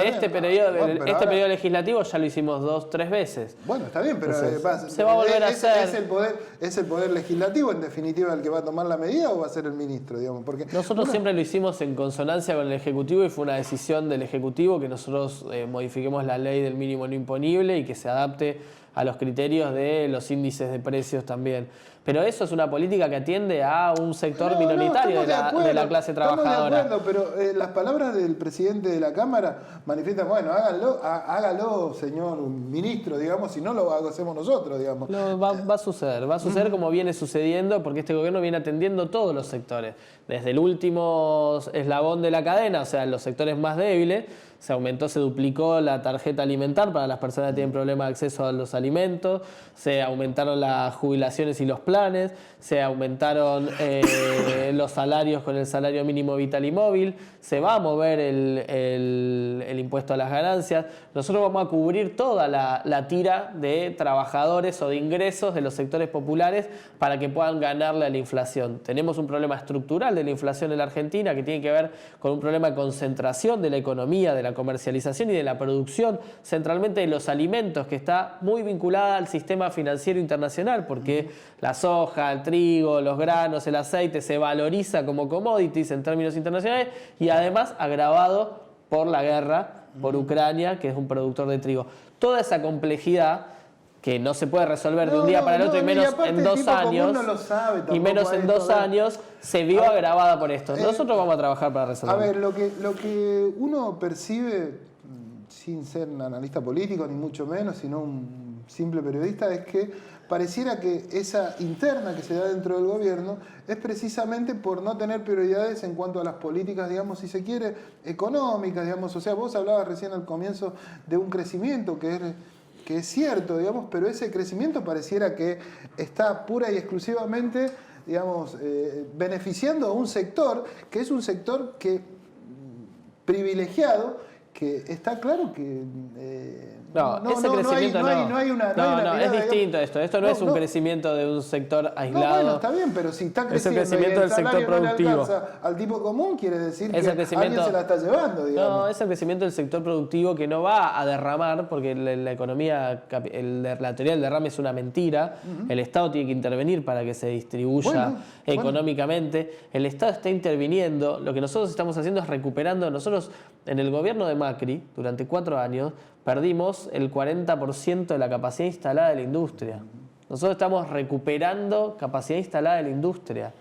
Speaker 11: este periodo legislativo ya lo hicimos 2, 3 veces.
Speaker 1: Bueno, está bien, pero
Speaker 11: entonces, se va a volver a hacer.
Speaker 1: ¿Es el poder legislativo en definitiva el que va a tomar la medida o va a ser el ministro, digamos? Porque
Speaker 11: nosotros siempre lo hicimos en consonancia con el Ejecutivo y fue una decisión del Ejecutivo que nosotros modifiquemos la ley del mínimo no imponible y que se adapte a los criterios de los índices de precios también. Pero eso es una política que atiende a un sector minoritario de la clase trabajadora.
Speaker 1: Estamos de acuerdo, pero las palabras del presidente de la Cámara manifiestan, bueno, hágalo, señor ministro, digamos, si no lo hacemos nosotros, digamos.
Speaker 11: No, va a suceder como viene sucediendo, porque este gobierno viene atendiendo todos los sectores. Desde el último eslabón de la cadena, o sea, los sectores más débiles, se duplicó la tarjeta alimentar para las personas que tienen problemas de acceso a los alimentos, se aumentaron las jubilaciones y los planes, se aumentaron los salarios con el salario mínimo vital y móvil, se va a mover el impuesto a las ganancias. Nosotros vamos a cubrir toda la tira de trabajadores o de ingresos de los sectores populares para que puedan ganarle a la inflación. Tenemos un problema estructural de la inflación en la Argentina que tiene que ver con un problema de concentración de la economía, de la comercialización y de la producción, centralmente de los alimentos, que está muy vinculada al sistema financiero internacional, porque la soja, el trigo, los granos, el aceite se valoriza como commodities en términos internacionales y además agravado por la guerra por Ucrania, que es un productor de trigo. Toda esa complejidad que no se puede resolver de un día para el otro y menos en 2 años, y menos en 2 años, se vio agravada por esto. Nosotros vamos a trabajar para resolverlo.
Speaker 1: A ver, lo que uno percibe, sin ser un analista político, ni mucho menos, sino un simple periodista, es que pareciera que esa interna que se da dentro del gobierno es precisamente por no tener prioridades en cuanto a las políticas, digamos, si se quiere, económicas, digamos. O sea, vos hablabas recién al comienzo de un crecimiento que es cierto, digamos, pero ese crecimiento pareciera que está pura y exclusivamente, digamos, beneficiando a un sector que es un sector privilegiado, que está claro que
Speaker 11: ese crecimiento no, es distinto esto. Esto no es un crecimiento de un sector aislado.
Speaker 1: No, bueno, está bien, pero si está creciendo
Speaker 11: es el crecimiento del sector productivo.
Speaker 1: No le alcanza al tipo común, quiere decir que alguien se la está llevando, digamos.
Speaker 11: No, es el crecimiento del sector productivo que no va a derramar, porque la economía, la teoría del derrame es una mentira. El Estado tiene que intervenir para que se distribuya económicamente. El Estado está interviniendo. Lo que nosotros estamos haciendo es recuperando. Nosotros, en el gobierno de Macri, durante 4 años, perdimos el 40% de la capacidad instalada de la industria. Nosotros estamos recuperando capacidad instalada de la industria.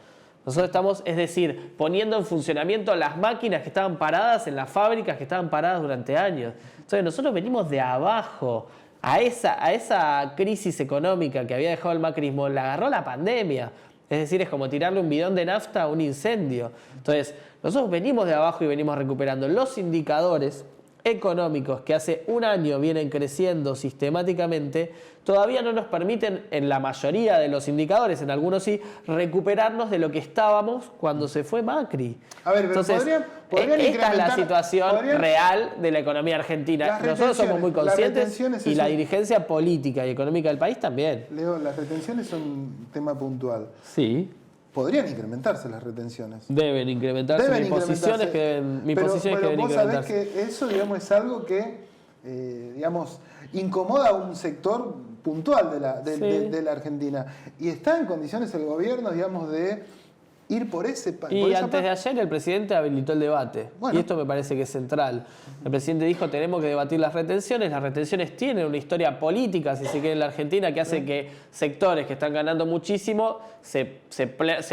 Speaker 11: Nosotros estamos, es decir, poniendo en funcionamiento las máquinas que estaban paradas en las fábricas que estaban paradas durante años. Entonces nosotros venimos de abajo. A esa crisis económica que había dejado el macrismo la agarró la pandemia. Es decir, es como tirarle un bidón de nafta a un incendio. Entonces, nosotros venimos de abajo y venimos recuperando. Los indicadores económicos que hace 1 año vienen creciendo sistemáticamente, todavía no nos permiten, en la mayoría de los indicadores, en algunos sí, recuperarnos de lo que estábamos cuando se fue Macri.
Speaker 1: A ver, pero
Speaker 11: entonces, esta es la situación real de la economía argentina. Nosotros somos muy conscientes y la dirigencia política y económica del país también.
Speaker 1: Leo, las retenciones son un tema puntual.
Speaker 11: Sí.
Speaker 1: Podrían incrementarse las retenciones.
Speaker 11: Deben incrementarse. Mi posición es que deben incrementarse.
Speaker 1: Vos sabés que eso, digamos, es algo que, digamos, incomoda a un sector puntual de la Argentina. Y está en condiciones el gobierno, digamos, de ir por esa
Speaker 11: antes de ayer el presidente habilitó el debate. Bueno. Y esto me parece que es central. El presidente dijo, tenemos que debatir las retenciones. Las retenciones tienen una historia política, si se quiere, en la Argentina, que hace que sectores que están ganando muchísimo se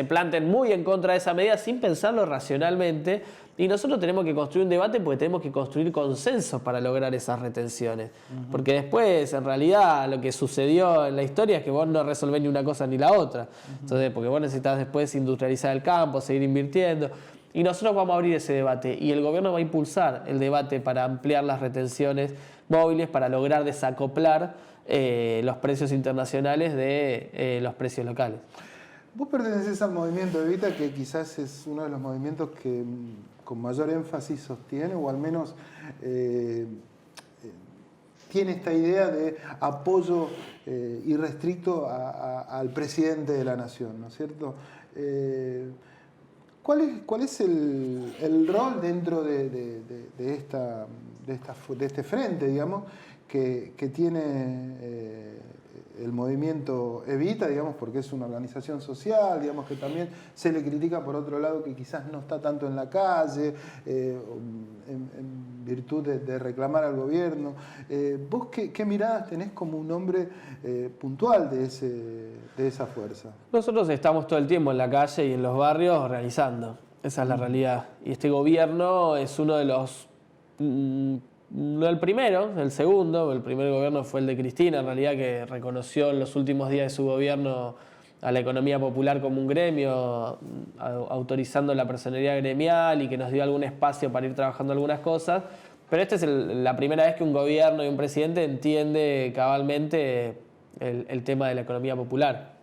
Speaker 11: planten muy en contra de esa medida sin pensarlo racionalmente. Y nosotros tenemos que construir un debate porque tenemos que construir consensos para lograr esas retenciones. Porque después, en realidad, lo que sucedió en la historia es que vos no resolvés ni una cosa ni la otra. Entonces, porque vos necesitas después industrializar el campo, seguir invirtiendo. Y nosotros vamos a abrir ese debate. Y el gobierno va a impulsar el debate para ampliar las retenciones móviles, para lograr desacoplar los precios internacionales de los precios locales.
Speaker 1: Vos pertenecés al movimiento Evita, que quizás es uno de los movimientos que con mayor énfasis sostiene, o al menos tiene esta idea de apoyo irrestricto al presidente de la nación, ¿no es cierto? ¿Cuál es el rol dentro de este frente, digamos, que tiene el movimiento Evita, digamos, porque es una organización social, digamos, que también se le critica por otro lado que quizás no está tanto en la calle, en virtud de reclamar al gobierno? ¿Vos qué miradas tenés como un hombre puntual de esa fuerza?
Speaker 11: Nosotros estamos todo el tiempo en la calle y en los barrios organizando, esa es la realidad. Y este gobierno es uno de los... No el primero, el segundo. El primer gobierno fue el de Cristina, en realidad, que reconoció en los últimos días de su gobierno a la economía popular como un gremio, autorizando la personería gremial y que nos dio algún espacio para ir trabajando algunas cosas. Pero esta es la primera vez que un gobierno y un presidente entiende cabalmente el tema de la economía popular,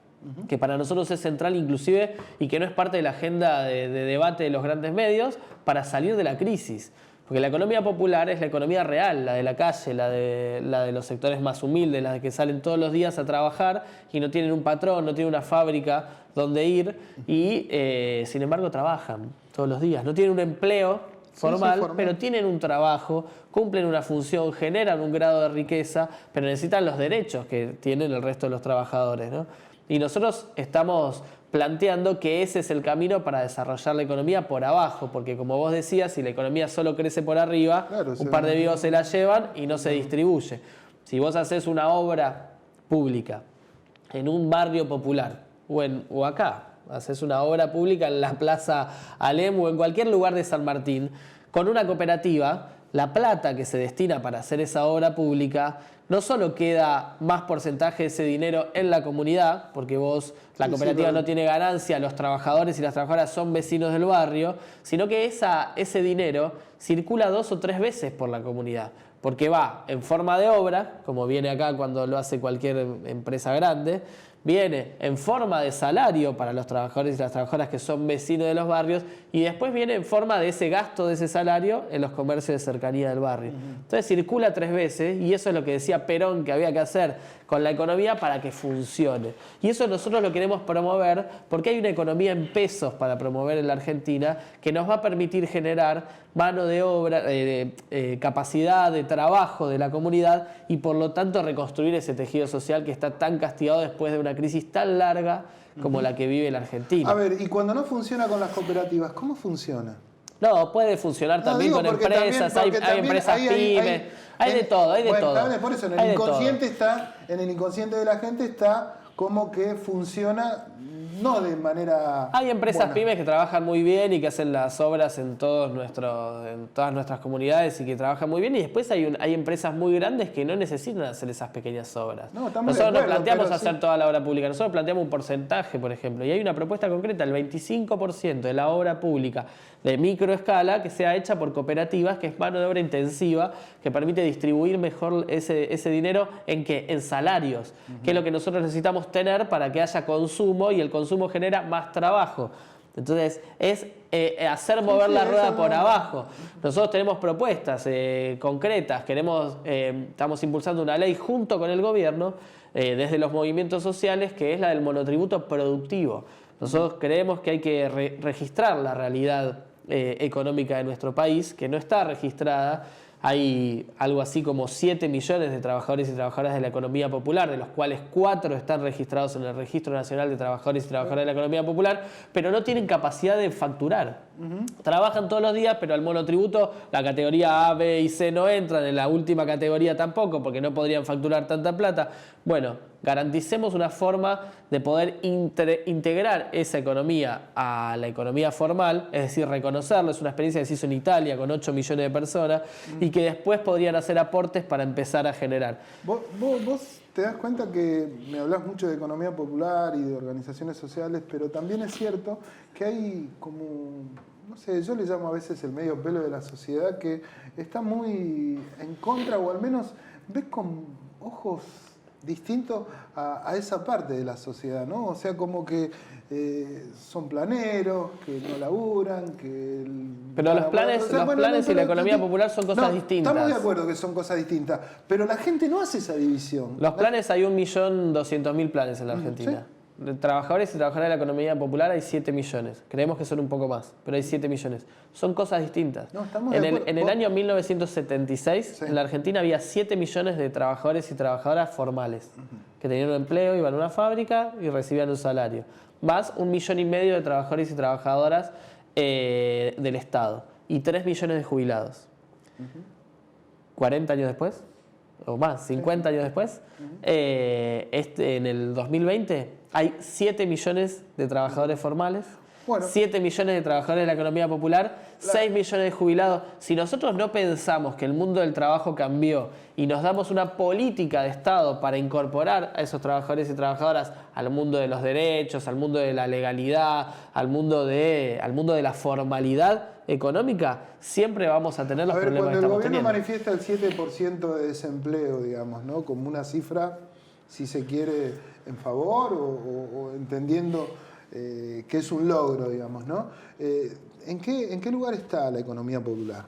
Speaker 11: que para nosotros es central inclusive y que no es parte de la agenda de debate de los grandes medios para salir de la crisis. Porque la economía popular es la economía real, la de la calle, la de los sectores más humildes, la de que salen todos los días a trabajar y no tienen un patrón, no tienen una fábrica donde ir y sin embargo trabajan todos los días. No tienen un empleo formal, pero tienen un trabajo, cumplen una función, generan un grado de riqueza, pero necesitan los derechos que tienen el resto de los trabajadores, ¿no? Y nosotros estamos planteando que ese es el camino para desarrollar la economía por abajo, porque como vos decías, si la economía solo crece por arriba, claro, un par de vivos se la llevan y no se distribuye. Si vos haces una obra pública en un barrio popular o acá, haces una obra pública en la Plaza Alem o en cualquier lugar de San Martín, con una cooperativa, la plata que se destina para hacer esa obra pública no solo queda más porcentaje de ese dinero en la comunidad, porque la cooperativa no tiene ganancia, los trabajadores y las trabajadoras son vecinos del barrio, sino que ese dinero circula 2 o 3 veces por la comunidad, porque va en forma de obra, como viene acá cuando lo hace cualquier empresa grande, viene en forma de salario para los trabajadores y las trabajadoras que son vecinos de los barrios y después viene en forma de ese gasto de ese salario en los comercios de cercanía del barrio. Entonces circula 3 veces y eso es lo que decía Perón que había que hacer con la economía para que funcione. Y eso nosotros lo queremos promover porque hay una economía en pesos para promover en la Argentina que nos va a permitir generar mano de obra, capacidad de trabajo de la comunidad y por lo tanto reconstruir ese tejido social que está tan castigado después de una crisis tan larga como la que vive la Argentina.
Speaker 1: A ver, y cuando no funciona con las cooperativas, ¿cómo funciona?
Speaker 11: No, puede funcionar también con empresas, hay empresas pymes, hay de todo, hay de todo.
Speaker 1: Por eso en el inconsciente de la gente está como que funciona no de manera...
Speaker 11: Hay empresas pymes que trabajan muy bien y que hacen las obras en todas nuestras comunidades y que trabajan muy bien y después hay empresas muy grandes que no necesitan hacer esas pequeñas obras. Nosotros no planteamos hacer toda la obra pública, nosotros planteamos un porcentaje, por ejemplo, y hay una propuesta concreta, el 25% de la obra pública de microescala que sea hecha por cooperativas, que es mano de obra intensiva, que permite distribuir mejor ese dinero en salarios, que es lo que nosotros necesitamos tener para que haya consumo y el consumo genera más trabajo. Entonces es hacer mover la rueda por abajo. Nosotros tenemos propuestas concretas, estamos impulsando una ley junto con el gobierno desde los movimientos sociales que es la del monotributo productivo. Nosotros creemos que hay que registrar la realidad económica de nuestro país, que no está registrada. hay algo así como 7 millones de trabajadores y trabajadoras de la economía popular, de los cuales 4 están registrados en el Registro Nacional de Trabajadores y Trabajadoras de la Economía Popular, pero no tienen capacidad de facturar. Trabajan todos los días, pero al monotributo la categoría A, B y C no entran, en la última categoría tampoco, porque no podrían facturar tanta plata. Bueno, garanticemos una forma de poder integrar esa economía a la economía formal, es decir, reconocerlo. Es una experiencia que se hizo en Italia con 8 millones de personas y que después podrían hacer aportes para empezar a generar.
Speaker 1: Vos te das cuenta que me hablas mucho de economía popular y de organizaciones sociales, pero también es cierto que hay como, no sé, yo le llamo a veces el medio pelo de la sociedad que está muy en contra, o al menos ves con ojos distintos a esa parte de la sociedad, ¿no? O sea, como que son planeros, que no laburan, que...
Speaker 11: Pero los planes, y la economía popular son cosas distintas.
Speaker 1: Estamos de acuerdo que son cosas distintas, pero la gente no hace esa división.
Speaker 11: Los planes, hay 1.200.000 planes en la Argentina. ¿Sí? De trabajadores y trabajadoras de la economía popular hay 7 millones. Creemos que son un poco más, pero hay 7 millones. Son cosas distintas.
Speaker 1: No, estamos
Speaker 11: en el año 1976,
Speaker 1: sí,
Speaker 11: en la Argentina había 7 millones de trabajadores y trabajadoras formales, que tenían un empleo, iban a una fábrica y recibían un salario. Más 1,5 millones de trabajadores y trabajadoras del Estado. Y 3 millones de jubilados. 40 años después, o más, 50 años después, en el 2020 hay 7 millones de trabajadores formales, 7 millones de trabajadores de la economía popular, 6 millones de jubilados. Si nosotros no pensamos que el mundo del trabajo cambió y nos damos una política de Estado para incorporar a esos trabajadores y trabajadoras al mundo de los derechos, al mundo de la legalidad, al mundo de la formalidad económica, siempre vamos a tener los problemas que estamos teniendo.
Speaker 1: Cuando el gobierno manifiesta el 7% de desempleo, digamos, ¿no? Como una cifra, si se quiere, en favor o entendiendo que es un logro, digamos, ¿no? ¿En qué lugar está la economía popular?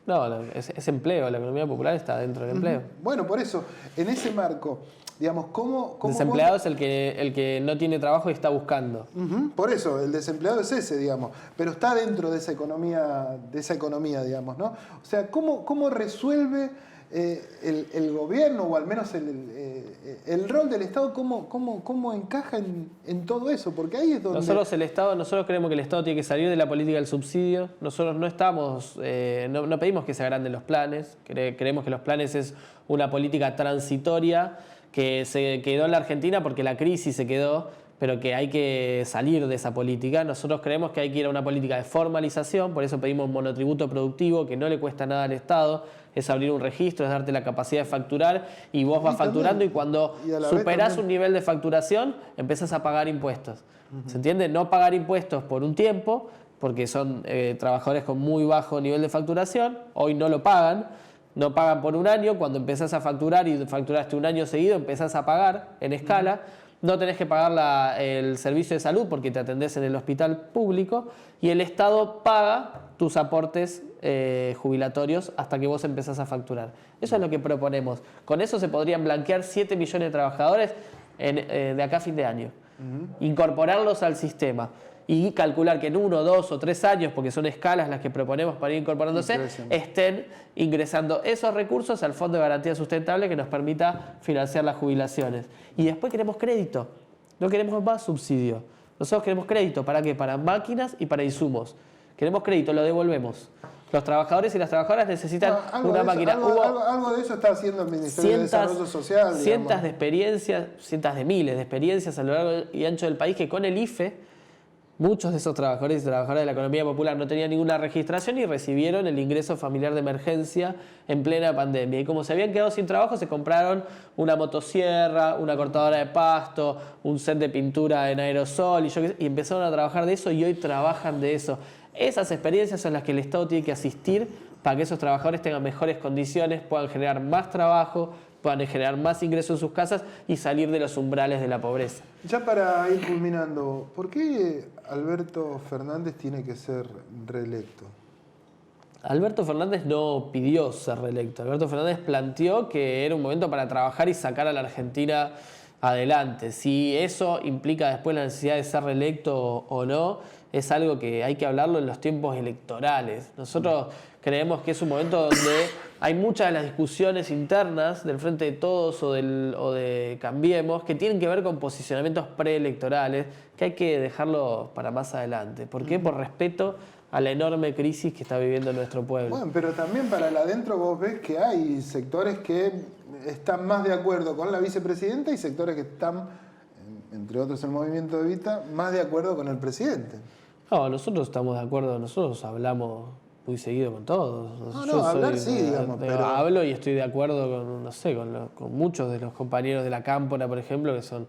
Speaker 11: No, es empleo, la economía popular está dentro del empleo.
Speaker 1: Bueno, por eso, en ese marco, digamos, ¿cómo
Speaker 11: desempleado es el que no tiene trabajo y está buscando.
Speaker 1: Por eso, el desempleado es ese, digamos, pero está dentro de esa economía, digamos, ¿no? O sea, ¿cómo resuelve el gobierno, o al menos el rol del Estado, cómo encaja en todo eso? Porque ahí es donde...
Speaker 11: Nosotros creemos que el Estado tiene que salir de la política del subsidio. Nosotros no pedimos que se agranden los planes. Creemos que los planes es una política transitoria que se quedó en la Argentina porque la crisis se quedó, pero que hay que salir de esa política. Nosotros creemos que hay que ir a una política de formalización, por eso pedimos monotributo productivo, que no le cuesta nada al Estado, es abrir un registro, es darte la capacidad de facturar, y vos vas facturando, y cuando superás un nivel de facturación, empezás a pagar impuestos. ¿Se entiende? No pagar impuestos por un tiempo, porque son trabajadores con muy bajo nivel de facturación, hoy no lo pagan, no pagan por un año, cuando empezás a facturar y facturaste un año seguido, empezás a pagar en escala. No tenés que pagar el servicio de salud porque te atendés en el hospital público, y el Estado paga tus aportes jubilatorios hasta que vos empezás a facturar. Eso es lo que proponemos. Con eso se podrían blanquear 7 millones de trabajadores de acá a fin de año. Incorporarlos al sistema y calcular que en 1, 2 o 3 años, porque son escalas las que proponemos para ir incorporándose, estén ingresando esos recursos al Fondo de Garantía Sustentable que nos permita financiar las jubilaciones. Y después queremos crédito, no queremos más subsidio. Nosotros queremos crédito, ¿para qué? Para máquinas y para insumos. Queremos crédito, lo devolvemos. Los trabajadores y las trabajadoras necesitan una máquina.
Speaker 1: Algo de eso está haciendo el Ministerio de Desarrollo Social.
Speaker 11: Cientos de experiencias, cientos de miles de experiencias a lo largo y ancho del país, que con el IFE muchos de esos trabajadores y trabajadoras de la economía popular no tenían ninguna registración y recibieron el ingreso familiar de emergencia en plena pandemia. Y como se habían quedado sin trabajo, se compraron una motosierra, una cortadora de pasto, un set de pintura en aerosol y empezaron a trabajar de eso, y hoy trabajan de eso. Esas experiencias son las que el Estado tiene que asistir para que esos trabajadores tengan mejores condiciones, puedan generar más trabajo, puedan generar más ingresos en sus casas y salir de los umbrales de la pobreza.
Speaker 1: Ya para ir culminando, ¿por qué Alberto Fernández tiene que ser reelecto?
Speaker 11: Alberto Fernández no pidió ser reelecto. Alberto Fernández planteó que era un momento para trabajar y sacar a la Argentina adelante. Si eso implica después la necesidad de ser reelecto o no, es algo que hay que hablarlo en los tiempos electorales. Nosotros creemos que es un momento donde hay muchas de las discusiones internas del Frente de Todos o de Cambiemos que tienen que ver con posicionamientos preelectorales que hay que dejarlo para más adelante. ¿Por qué? Por respeto a la enorme crisis que está viviendo nuestro pueblo.
Speaker 1: Bueno, pero también para el adentro vos ves que hay sectores que están más de acuerdo con la vicepresidenta y sectores que están, entre otros el movimiento Evita, más de acuerdo con el presidente.
Speaker 11: No, nosotros estamos de acuerdo, nosotros hablamos muy seguido con todos.
Speaker 1: Hablar sí, digamos, pero...
Speaker 11: Hablo y estoy de acuerdo con, no sé, con muchos de los compañeros de la Cámpora, por ejemplo, que son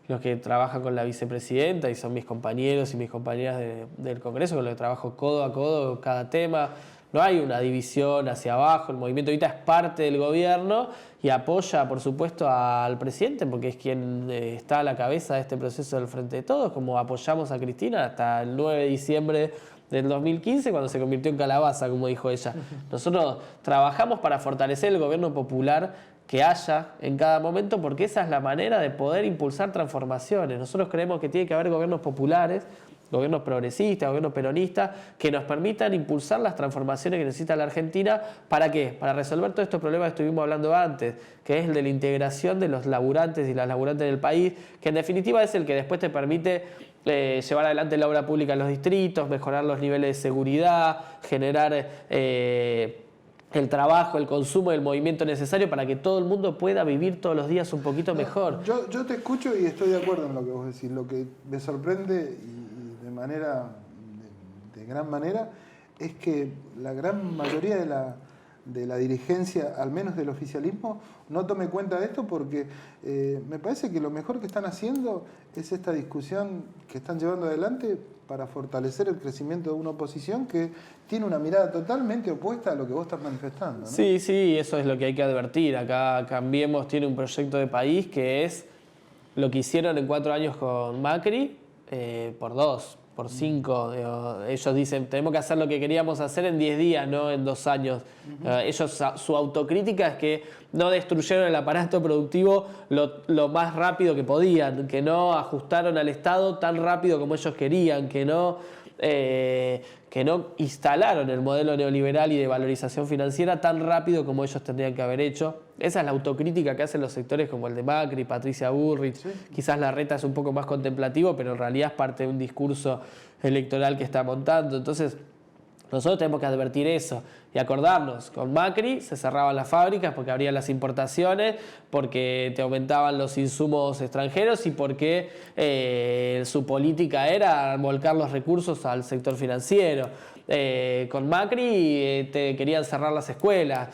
Speaker 11: los que trabajan con la vicepresidenta y son mis compañeros y mis compañeras del Congreso, con los que trabajo codo a codo cada tema. No hay una división hacia abajo, el movimiento Evita es parte del gobierno y apoya, por supuesto, al presidente, porque es quien está a la cabeza de este proceso del Frente de Todos, como apoyamos a Cristina hasta el 9 de diciembre del 2015, cuando se convirtió en calabaza, como dijo ella. Nosotros trabajamos para fortalecer el gobierno popular que haya en cada momento, porque esa es la manera de poder impulsar transformaciones. Nosotros creemos que tiene que haber gobiernos populares, gobiernos progresistas, gobiernos peronistas, que nos permitan impulsar las transformaciones que necesita la Argentina. ¿Para qué? Para resolver todos estos problemas que estuvimos hablando antes, que es el de la integración de los laburantes y las laburantes del país, que en definitiva es el que después te permite llevar adelante la obra pública en los distritos, mejorar los niveles de seguridad, generar el trabajo, el consumo, el movimiento necesario para que todo el mundo pueda vivir todos los días un poquito mejor.
Speaker 1: Yo te escucho y estoy de acuerdo en lo que vos decís. Lo que me sorprende y de manera, de gran manera, es que la gran mayoría de la dirigencia, al menos del oficialismo, no tome cuenta de esto, porque me parece que lo mejor que están haciendo es esta discusión que están llevando adelante para fortalecer el crecimiento de una oposición que tiene una mirada totalmente opuesta a lo que vos estás manifestando, ¿no?
Speaker 11: Sí, eso es lo que hay que advertir. Acá Cambiemos tiene un proyecto de país que es lo que hicieron en 4 años con Macri, por 2, por 5. Ellos dicen, tenemos que hacer lo que queríamos hacer en 10 días, no en 2 años. Ellos, su autocrítica es que no destruyeron el aparato productivo lo más rápido que podían, que no ajustaron al Estado tan rápido como ellos querían, que no instalaron el modelo neoliberal y de valorización financiera tan rápido como ellos tendrían que haber hecho. Esa es la autocrítica que hacen los sectores como el de Macri, Patricia Bullrich. Sí. Quizás Larreta es un poco más contemplativo, pero en realidad es parte de un discurso electoral que está montando. Entonces, nosotros tenemos que advertir eso y acordarnos, con Macri se cerraban las fábricas porque abrían las importaciones, porque te aumentaban los insumos extranjeros y porque su política era volcar los recursos al sector financiero. Con Macri te querían cerrar las escuelas,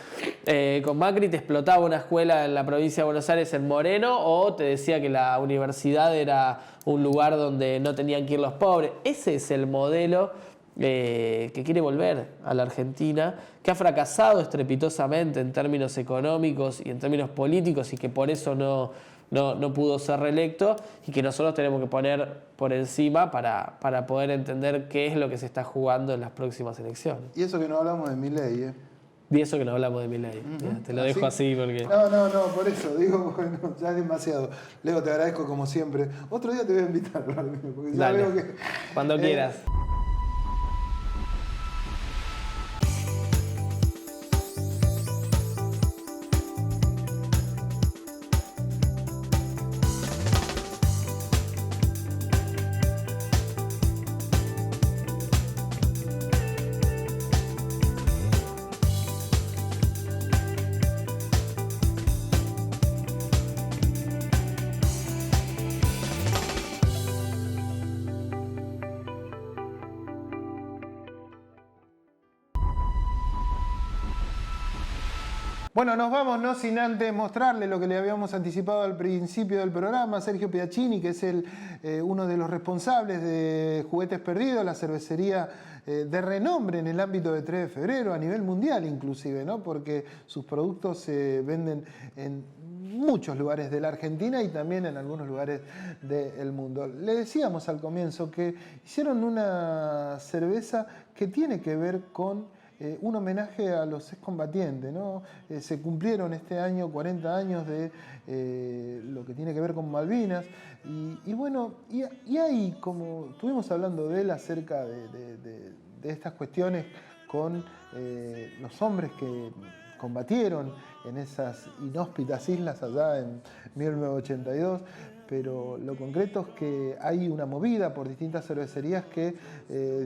Speaker 11: con Macri te explotaba una escuela en la provincia de Buenos Aires en Moreno, o te decía que la universidad era un lugar donde no tenían que ir los pobres. Ese es el modelo que quiere volver a la Argentina, que ha fracasado estrepitosamente en términos económicos y en términos políticos y que por eso no pudo ser reelecto, y que nosotros tenemos que poner por encima para poder entender qué es lo que se está jugando en las próximas elecciones.
Speaker 1: Y eso que no hablamos de Milei, ¿eh?
Speaker 11: Y eso que no hablamos de Milei. Te lo dejo así porque...
Speaker 1: No, por eso, digo, bueno, ya es demasiado. Leo, te agradezco como siempre. Otro día te voy a invitar, porque ya
Speaker 11: Dale,
Speaker 1: veo que...
Speaker 11: cuando quieras.
Speaker 1: Bueno, nos vamos, no sin antes mostrarle lo que le habíamos anticipado al principio del programa. Sergio Piacchini, que es uno de los responsables de Juguetes Perdidos, la cervecería de renombre en el ámbito de 3 de febrero, a nivel mundial inclusive, ¿no? Porque sus productos se venden en muchos lugares de la Argentina y también en algunos lugares del mundo. Le decíamos al comienzo que hicieron una cerveza que tiene que ver con un homenaje a los excombatientes, ¿no? Se cumplieron este año 40 años de lo que tiene que ver con Malvinas y bueno, y ahí, como estuvimos hablando de él acerca de estas cuestiones con los hombres que combatieron en esas inhóspitas islas allá en 1982, pero lo concreto es que hay una movida por distintas cervecerías que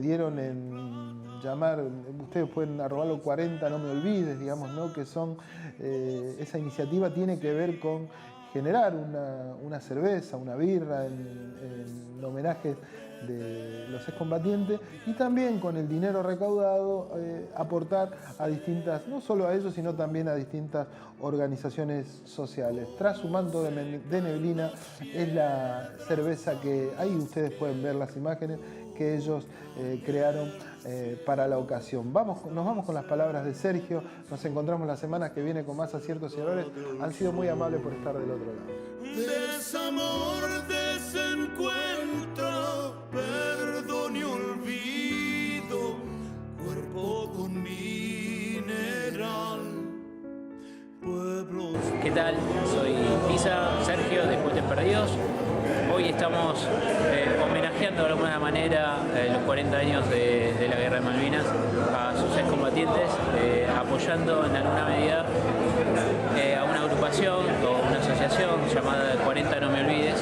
Speaker 1: dieron en llamar, ustedes pueden arrobarlo 40 no me olvides, digamos, ¿no? Que son, esa iniciativa tiene que ver con generar una cerveza, una birra en homenaje de los excombatientes y también con el dinero recaudado aportar a distintas, no solo a ellos, sino también a distintas organizaciones sociales. Tras su manto de neblina es la cerveza que, ahí ustedes pueden ver las imágenes que ellos crearon para la ocasión. Nos vamos con las palabras de Sergio, nos encontramos la semana que viene con más aciertos y errores. Han sido muy amables por estar del otro lado.
Speaker 12: Desamor, desencuentro, perdón y olvido, cuerpo con mineral, pueblos.
Speaker 13: ¿Qué tal? Soy Pisa, Sergio de Puentes Perdidos. Hoy estamos homenajeando de alguna manera los 40 años de la Guerra de Malvinas a sus excombatientes, apoyando en alguna medida a una agrupación o una asociación llamada 40 No Me Olvides,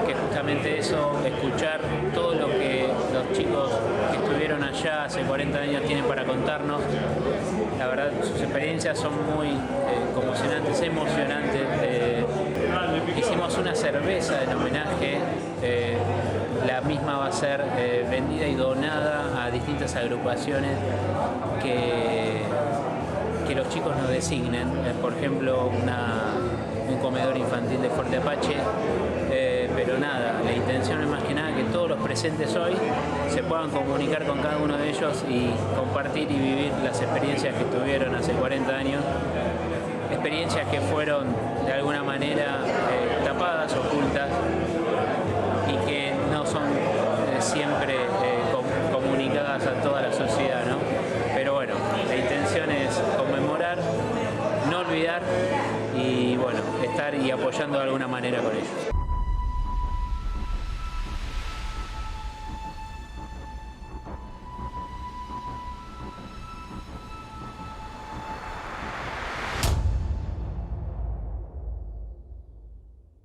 Speaker 13: que justamente eso, escuchar todo lo que los chicos que estuvieron allá hace 40 años tienen para contarnos. La verdad, sus experiencias son muy conmocionantes, emocionantes. Hicimos una cerveza en homenaje, la misma va a ser vendida y donada a distintas agrupaciones que los chicos nos designen, por ejemplo un comedor infantil de Fuerte Apache, pero nada, la intención es más que nada que todos los presentes hoy se puedan comunicar con cada uno de ellos y compartir y vivir las experiencias que tuvieron hace 40 años, experiencias que fueron de alguna manera tapadas, ocultas y que no son siempre comunicadas a toda la sociedad, ¿no? Pero bueno, la intención es conmemorar, no olvidar y bueno, estar y apoyando de alguna manera con ellos.